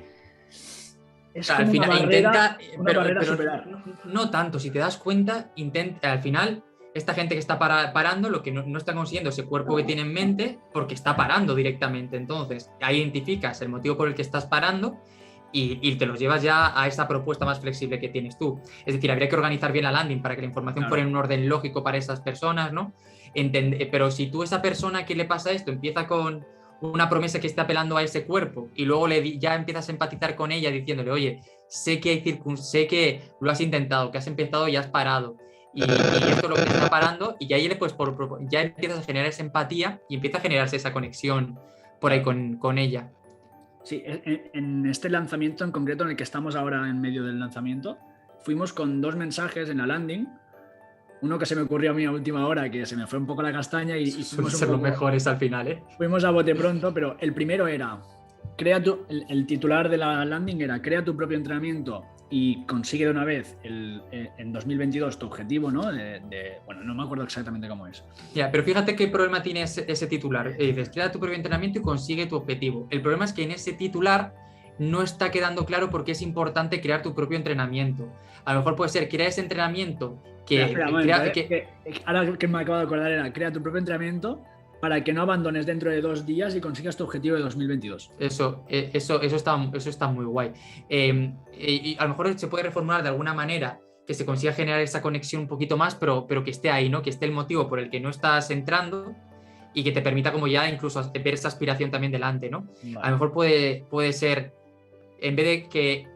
es al como final una barrera, pero a superar. no tanto, si te das cuenta, al final esta gente que está parando lo que no está consiguiendo ese cuerpo que tiene en mente porque está parando directamente. Entonces, ahí identificas el motivo por el que estás parando y te los llevas ya a esa propuesta más flexible que tienes tú. Es decir, habría que organizar bien la landing para que la información fuera en un orden lógico para esas personas, ¿no? Pero si tú, esa persona que le pasa esto, empieza con una promesa que está apelando a ese cuerpo y luego ya empiezas a empatizar con ella diciéndole, oye, sé que lo has intentado, que has empezado y has parado y esto es lo que te está parando, y ahí pues, ya empiezas a generar esa empatía y empieza a generarse esa conexión por ahí con ella. Sí, en este lanzamiento en concreto, en el que estamos ahora en medio del lanzamiento, fuimos con 2 mensajes en la landing. Uno que se me ocurrió a mí a última hora, que se me fue un poco la castaña y fuimos ser los mejores al final, ¿eh? Fuimos a bote pronto, pero el primero era, el titular de la landing era, crea tu propio entrenamiento y consigue de una vez en 2022 tu objetivo, ¿no? Bueno, no me acuerdo exactamente cómo es. Ya, pero fíjate qué problema tiene ese titular. Dices, crea tu propio entrenamiento y consigue tu objetivo. El problema es que en ese titular no está quedando claro por qué es importante crear tu propio entrenamiento. A lo mejor puede ser, crea ese entrenamiento ahora que me acabo de acordar era, crea tu propio entrenamiento para que no abandones dentro de 2 días y consigas tu objetivo de 2022. Eso está muy guay. Y a lo mejor se puede reformular de alguna manera que se consiga generar esa conexión un poquito más, pero que esté ahí, ¿no? Que esté el motivo por el que no estás entrando y que te permita como ya incluso ver esa aspiración también delante, ¿no? Vale. A lo mejor puede ser, en vez de que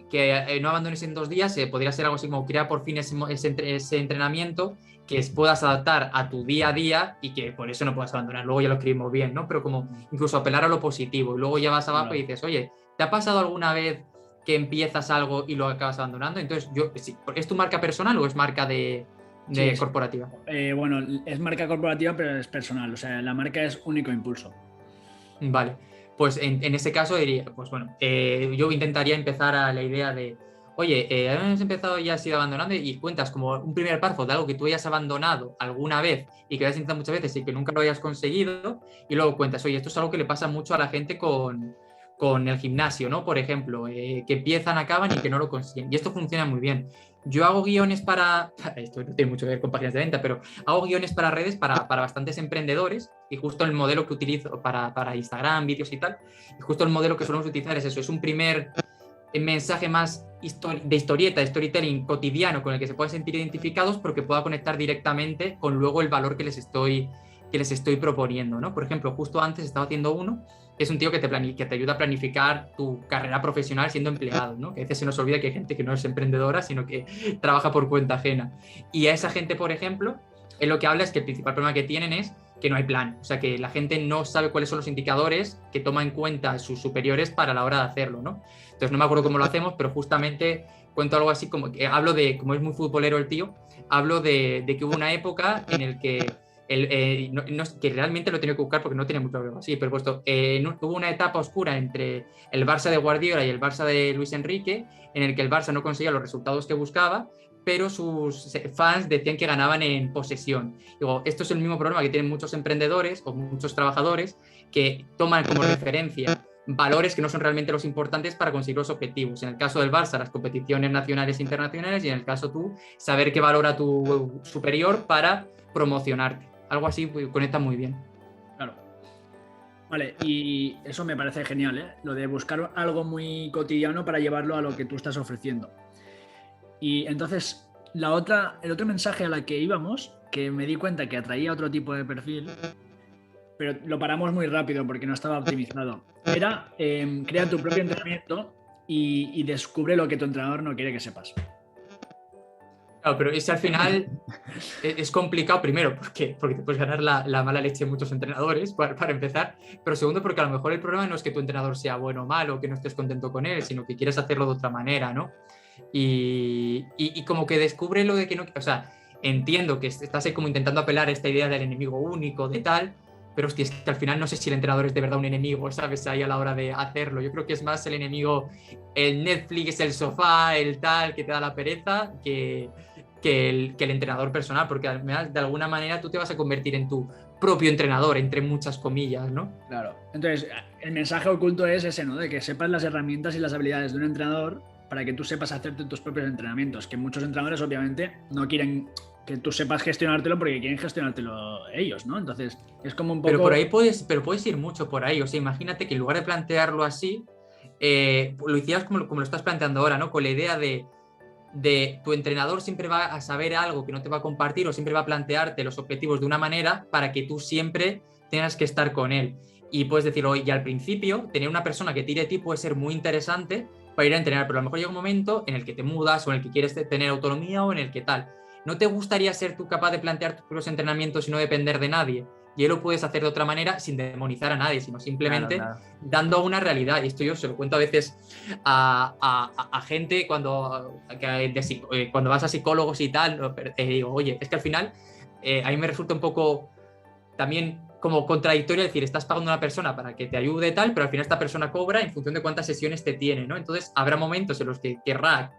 no abandones en 2 días, podría ser algo así como crea por fin ese entrenamiento que puedas adaptar a tu día a día y que por eso no puedas abandonar. Luego ya lo escribimos bien, ¿no? Pero como incluso apelar a lo positivo. Y luego ya vas abajo y dices, oye, ¿te ha pasado alguna vez que empiezas algo y lo acabas abandonando? Entonces, ¿es tu marca personal o es marca de corporativa? Bueno, es marca corporativa, pero es personal. O sea, la marca es Único Impulso. Vale. Pues en ese caso diría, pues bueno, yo intentaría empezar a la idea de, oye, hemos empezado y has ido abandonando y cuentas como un primer párrafo de algo que tú hayas abandonado alguna vez y que hayas intentado muchas veces y que nunca lo hayas conseguido, y luego cuentas, oye, esto es algo que le pasa mucho a la gente con el gimnasio, ¿no? Por ejemplo, que empiezan, acaban y que no lo consiguen. Y esto funciona muy bien. Yo hago guiones esto no tiene mucho que ver con páginas de venta, pero hago guiones para redes para bastantes emprendedores, y justo el modelo que utilizo para Instagram, vídeos y tal, y justo el modelo que solemos utilizar es eso, es un primer mensaje más de historieta, de storytelling cotidiano con el que se puedan sentir identificados, pero que pueda conectar directamente con luego el valor que les estoy proponiendo, ¿no? Por ejemplo, justo antes estaba haciendo uno, que es un tío que te ayuda a planificar tu carrera profesional siendo empleado, ¿no? Que a veces se nos olvida que hay gente que no es emprendedora, sino que trabaja por cuenta ajena. Y a esa gente, por ejemplo, él lo que habla es que el principal problema que tienen es que no hay plan, o sea, que la gente no sabe cuáles son los indicadores que toma en cuenta sus superiores para la hora de hacerlo, ¿no? Entonces no me acuerdo cómo lo hacemos, pero justamente cuento algo así como que hablo de, como es muy futbolero el tío, hablo de que hubo una época en el que que realmente lo he tenido que buscar porque no tenía mucho problema. Sí, pero puesto, hubo una etapa oscura entre el Barça de Guardiola y el Barça de Luis Enrique, en el que el Barça no conseguía los resultados que buscaba, pero sus fans decían que ganaban en posesión. Digo, esto es el mismo problema que tienen muchos emprendedores o muchos trabajadores que toman como referencia valores que no son realmente los importantes para conseguir los objetivos. En el caso del Barça, las competiciones nacionales e internacionales, y en el caso tú, saber qué valora tu superior para promocionarte. Algo así conecta muy bien. Claro. Vale, y eso me parece genial, ¿eh? Lo de buscar algo muy cotidiano para llevarlo a lo que tú estás ofreciendo. Y entonces, el otro mensaje a la que íbamos, que me di cuenta que atraía otro tipo de perfil, pero lo paramos muy rápido porque no estaba optimizado, era crea tu propio entrenamiento y descubre lo que tu entrenador no quiere que sepas. Claro, pero ese al final es complicado, primero, porque te puedes ganar la mala leche de muchos entrenadores, para empezar, pero segundo, porque a lo mejor el problema no es que tu entrenador sea bueno o malo, que no estés contento con él, sino que quieres hacerlo de otra manera, ¿no? Y como que descubre lo de que no... O sea, entiendo que estás ahí como intentando apelar a esta idea del enemigo único, de tal, pero hostia, es que al final no sé si el entrenador es de verdad un enemigo, ¿sabes? Ahí a la hora de hacerlo. Yo creo que es más el enemigo, el Netflix, el sofá, el tal, que te da la pereza, que el entrenador personal, porque además de alguna manera tú te vas a convertir en tu propio entrenador, entre muchas comillas, ¿no? Claro. Entonces, el mensaje oculto es ese, ¿no? De que sepas las herramientas y las habilidades de un entrenador para que tú sepas hacerte tus propios entrenamientos, que muchos entrenadores obviamente no quieren que tú sepas gestionártelo porque quieren gestionártelo ellos, ¿no? Entonces, es como un poco... Pero por ahí puedes ir mucho por ahí, o sea, imagínate que en lugar de plantearlo así, lo hicieras como lo estás planteando ahora, ¿no? Con la idea de tu entrenador siempre va a saber algo que no te va a compartir o siempre va a plantearte los objetivos de una manera para que tú siempre tengas que estar con él. Y puedes decir, oye, al principio tener una persona que tire de ti puede ser muy interesante para ir a entrenar, pero a lo mejor llega un momento en el que te mudas o en el que quieres tener autonomía o en el que tal. ¿No te gustaría ser tú capaz de plantear tus propios entrenamientos y no depender de nadie? Y él lo puedes hacer de otra manera sin demonizar a nadie, sino simplemente dando una realidad. Y esto yo se lo cuento a veces a gente cuando vas a psicólogos y tal, digo, oye, es que al final a mí me resulta un poco también como contradictorio decir, estás pagando a una persona para que te ayude tal, pero al final esta persona cobra en función de cuántas sesiones te tiene, ¿no? Entonces habrá momentos en los que querrá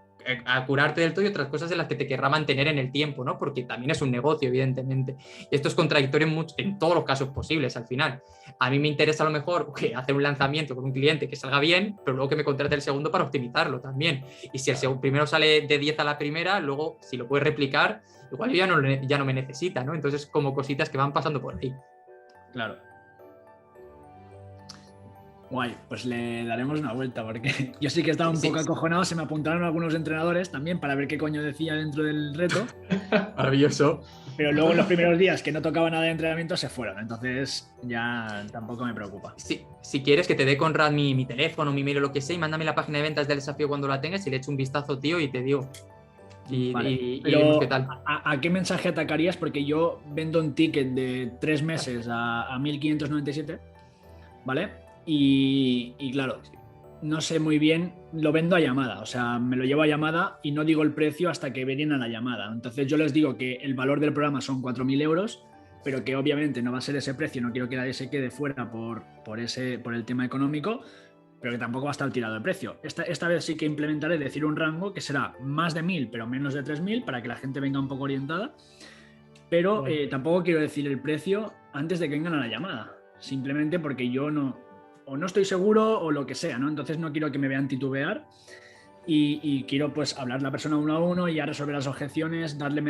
a curarte del todo y otras cosas en las que te querrá mantener en el tiempo, ¿no? Porque también es un negocio, evidentemente. Y esto es contradictorio en todos los casos posibles, al final. A mí me interesa a lo mejor hacer un lanzamiento con un cliente que salga bien, pero luego que me contrate el segundo para optimizarlo también. Y si el primero sale de 10 a la primera, luego si lo puedes replicar, igual ya no me necesita, ¿no? Entonces como cositas que van pasando por ahí. Claro. Guay, pues le daremos una vuelta porque yo sí que estaba un poco acojonado, se me apuntaron algunos entrenadores también para ver qué coño decía dentro del reto. Maravilloso. Pero luego en los primeros días que no tocaba nada de entrenamiento se fueron, entonces ya tampoco me preocupa. Si quieres que te dé Conrad mi teléfono, mi mail o lo que sea y mándame la página de ventas del desafío cuando la tengas y le echo un vistazo, tío, y te digo. Y vemos qué tal. ¿A qué mensaje atacarías? Porque yo vendo un ticket de 3 meses a 1.597, ¿vale? Y claro, no sé muy bien, lo vendo a llamada, o sea, me lo llevo a llamada y no digo el precio hasta que vienen a la llamada. Entonces yo les digo que el valor del programa son 4.000 euros, pero que obviamente no va a ser ese precio, no quiero que nadie se quede fuera por el tema económico, pero que tampoco va a estar tirado el precio. Esta vez sí que implementaré decir un rango que será más de 1.000, pero menos de 3.000, para que la gente venga un poco orientada, pero tampoco quiero decir el precio antes de que vengan a la llamada, simplemente porque yo no estoy seguro o lo que sea, ¿no? Entonces no quiero que me vean titubear y quiero pues hablar la persona uno a uno y ya resolver las objeciones, darle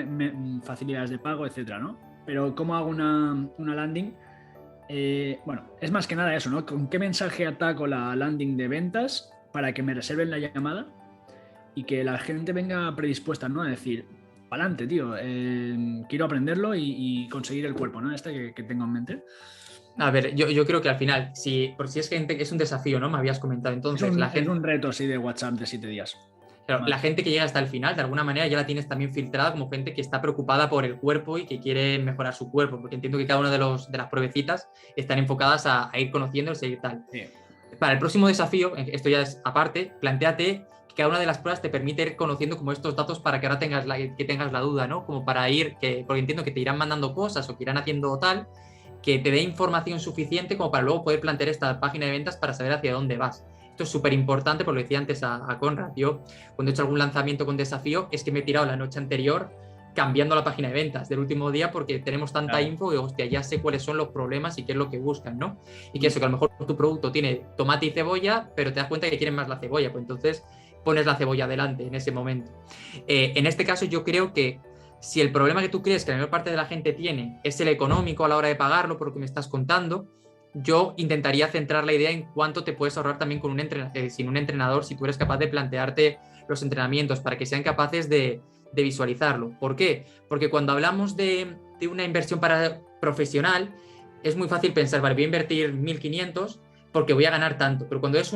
facilidades de pago, etcétera, ¿no? Pero ¿cómo hago una landing? Bueno, es más que nada eso, ¿no? ¿Con qué mensaje ataco la landing de ventas para que me reserven la llamada y que la gente venga predispuesta, ¿no? A decir, pa'lante, tío, quiero aprenderlo y conseguir el cuerpo, ¿no? Que tengo en mente. A ver, yo creo que al final, por si es gente, es un desafío, ¿no? Me habías comentado. Entonces, es un reto así de WhatsApp de 7 días. Claro, la gente que llega hasta el final, de alguna manera, ya la tienes también filtrada como gente que está preocupada por el cuerpo y que quiere mejorar su cuerpo, porque entiendo que cada una de las pruebecitas están enfocadas a ir conociéndose y tal. Sí. Para el próximo desafío, esto ya es aparte, plantéate que cada una de las pruebas te permite ir conociendo como estos datos para que ahora tengas la duda, ¿no? Como para porque entiendo que te irán mandando cosas o que irán haciendo tal, que te dé información suficiente como para luego poder plantear esta página de ventas para saber hacia dónde vas. Esto es súper importante, porque lo decía antes a Conrad. Yo, cuando he hecho algún lanzamiento con desafío, es que me he tirado la noche anterior cambiando la página de ventas del último día porque tenemos tanta info que, hostia, ya sé cuáles son los problemas y qué es lo que buscan, ¿no? Y que eso, que a lo mejor tu producto tiene tomate y cebolla, pero te das cuenta que quieren más la cebolla, pues entonces pones la cebolla adelante en ese momento. En este caso, yo creo que si el problema que tú crees que la mayor parte de la gente tiene es el económico a la hora de pagarlo, por lo que me estás contando, yo intentaría centrar la idea en cuánto te puedes ahorrar también sin un entrenador, si tú eres capaz de plantearte los entrenamientos para que sean capaces de visualizarlo. ¿Por qué? Porque cuando hablamos de una inversión profesional, es muy fácil pensar, vale, voy a invertir 1.500 porque voy a ganar tanto, pero cuando es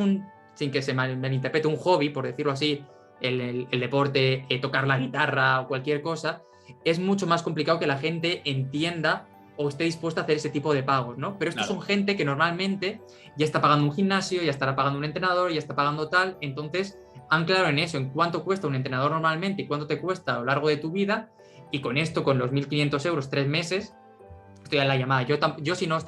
sin que se malinterprete, un hobby, por decirlo así, el deporte, tocar la guitarra o cualquier cosa, es mucho más complicado que la gente entienda o esté dispuesta a hacer ese tipo de pagos, ¿no? Pero estos son gente que normalmente ya está pagando un gimnasio, ya estará pagando un entrenador, ya está pagando tal, entonces anclaro en eso, en cuánto cuesta un entrenador normalmente y cuánto te cuesta a lo largo de tu vida, y con esto, con los 1.500 euros, 3 meses, estoy en la llamada. Yo si no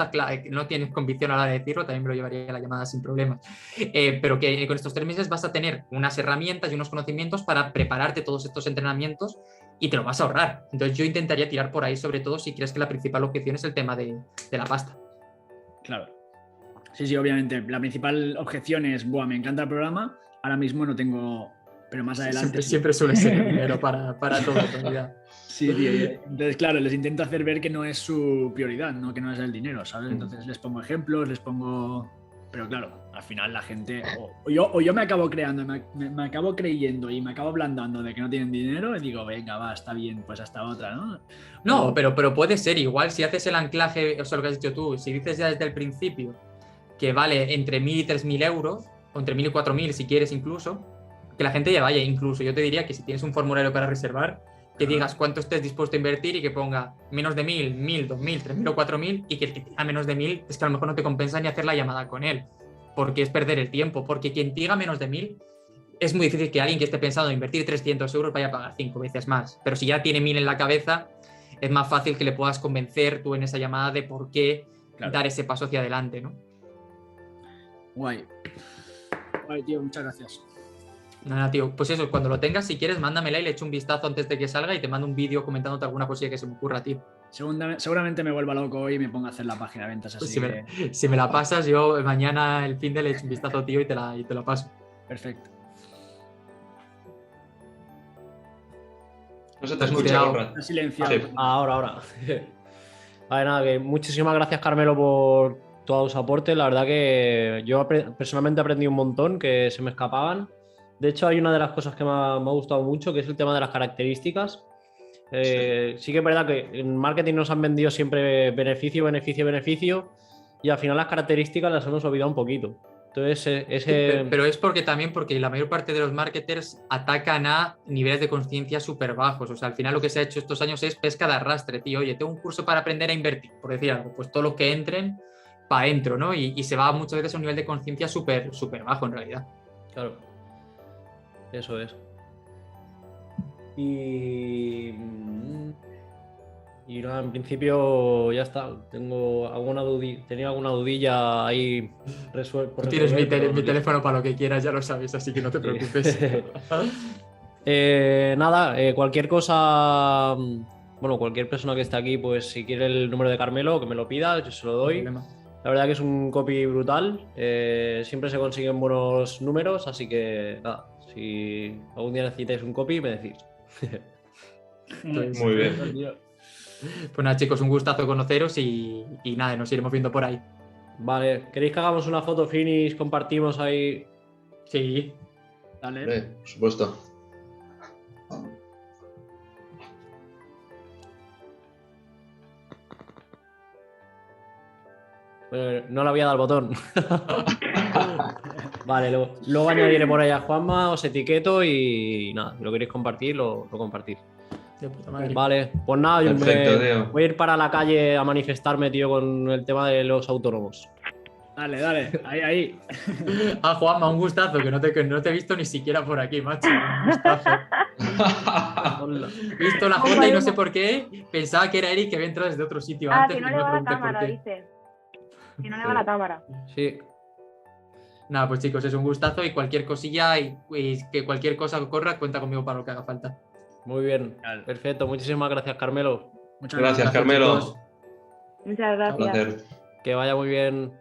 no tienes convicción a la hora de decirlo, también me lo llevaría a la llamada sin problemas. Pero que con estos 3 meses vas a tener unas herramientas y unos conocimientos para prepararte todos estos entrenamientos y te lo vas a ahorrar. Entonces yo intentaría tirar por ahí, sobre todo si crees que la principal objeción es el tema de la pasta. Claro. Sí, obviamente. La principal objeción es, me encanta el programa, ahora mismo no tengo, pero más adelante... Siempre suele ser el dinero para todo, en realidad. Sí, tío. Entonces, claro, les intento hacer ver que no es su prioridad, ¿no? Que no es el dinero, ¿sabes? Entonces les pongo ejemplos, Pero claro, al final la gente... O yo me acabo creando, me acabo creyendo y me acabo ablandando de que no tienen dinero y digo, venga, va, está bien, pues hasta otra, ¿no? No, pero puede ser igual si haces el anclaje, o sea, lo que has dicho tú, si dices ya desde el principio que vale entre 1.000 y 3.000 euros, o entre 1.000 y 4.000 si quieres incluso, que la gente ya vaya. Incluso yo te diría que si tienes un formulario para reservar, que digas cuánto estés dispuesto a invertir y que ponga menos de 1.000, 1.000, 2.000, 3.000 o 4.000, y que el que tenga menos de 1.000 es que a lo mejor no te compensa ni hacer la llamada con él, porque es perder el tiempo, porque quien diga menos de 1.000 es muy difícil que alguien que esté pensando en invertir 300 euros vaya a pagar 5 veces más, pero si ya tiene 1.000 en la cabeza, es más fácil que le puedas convencer tú en esa llamada de por qué dar ese paso hacia adelante, ¿no? Guay, tío, muchas gracias. Nada, tío, pues eso, cuando lo tengas, si quieres, mándamela y le echo un vistazo antes de que salga y te mando un vídeo comentándote alguna cosilla que se me ocurra, tío. Seguramente me vuelva loco hoy y me ponga a hacer la página de ventas. Así pues si me la pasas, yo mañana el fin de le echo un vistazo, tío, y te la paso. Perfecto. No se te escucha, Está silenciado. Sí. Ahora. A ver, nada, que muchísimas gracias, Carmelo, por todos tus aportes. La verdad que yo personalmente he aprendido un montón que se me escapaban. De hecho, hay una de las cosas que me ha gustado mucho, que es el tema de las características. Sí que es verdad que en marketing nos han vendido siempre beneficio, y al final las características las hemos olvidado un poquito. Entonces, pero es porque la mayor parte de los marketers atacan a niveles de conciencia súper bajos. O sea, al final lo que se ha hecho estos años es pesca de arrastre, tío. Oye, tengo un curso para aprender a invertir, por decir algo. Pues todos los que entren, para adentro, ¿no? Y se va muchas veces a un nivel de conciencia súper bajo, en realidad. Claro. Eso es. Y nada, en principio ya está. Tenía alguna dudilla ahí resuelta. Tú tienes mi teléfono para lo que quieras, ya lo sabes, así que no te preocupes. Cualquier cosa, cualquier persona que esté aquí, pues si quiere el número de Carmelo, que me lo pida, yo se lo doy. La verdad que es un copy brutal, siempre se consiguen buenos números, así que nada, si algún día necesitáis un copy, me decís. Muy bien. Pues nada, chicos, un gustazo conoceros y nada, nos iremos viendo por ahí. Vale, ¿queréis que hagamos una foto finish? Compartimos ahí. Sí. Dale. Hombre, por supuesto. No le había dado al botón. Vale, luego añadiré por ahí a Juanma, os etiqueto y nada, si lo queréis compartir, lo compartís. De puta madre. Vale, pues nada, Perfecto, tío. voy a ir para la calle a manifestarme, tío, con el tema de los autónomos. Dale, ahí. Ah, Juanma, un gustazo, que no te he visto ni siquiera por aquí, macho. Un gustazo. He visto la foto y no sé por qué pensaba que era Eric que había entrado desde otro sitio antes. que no y le me va la pregunté por cámara, qué. dice. Que no le va la cámara. Sí, Nada, pues chicos, es un gustazo y cualquier cosilla y que cualquier cosa que ocurra, cuenta conmigo para lo que haga falta. muy bien. Vale. Perfecto, muchísimas gracias, Carmelo. Muchas Gracias, Gracias, Carmelo. chicos. Muchas Un gracias. placer. Que vaya muy bien.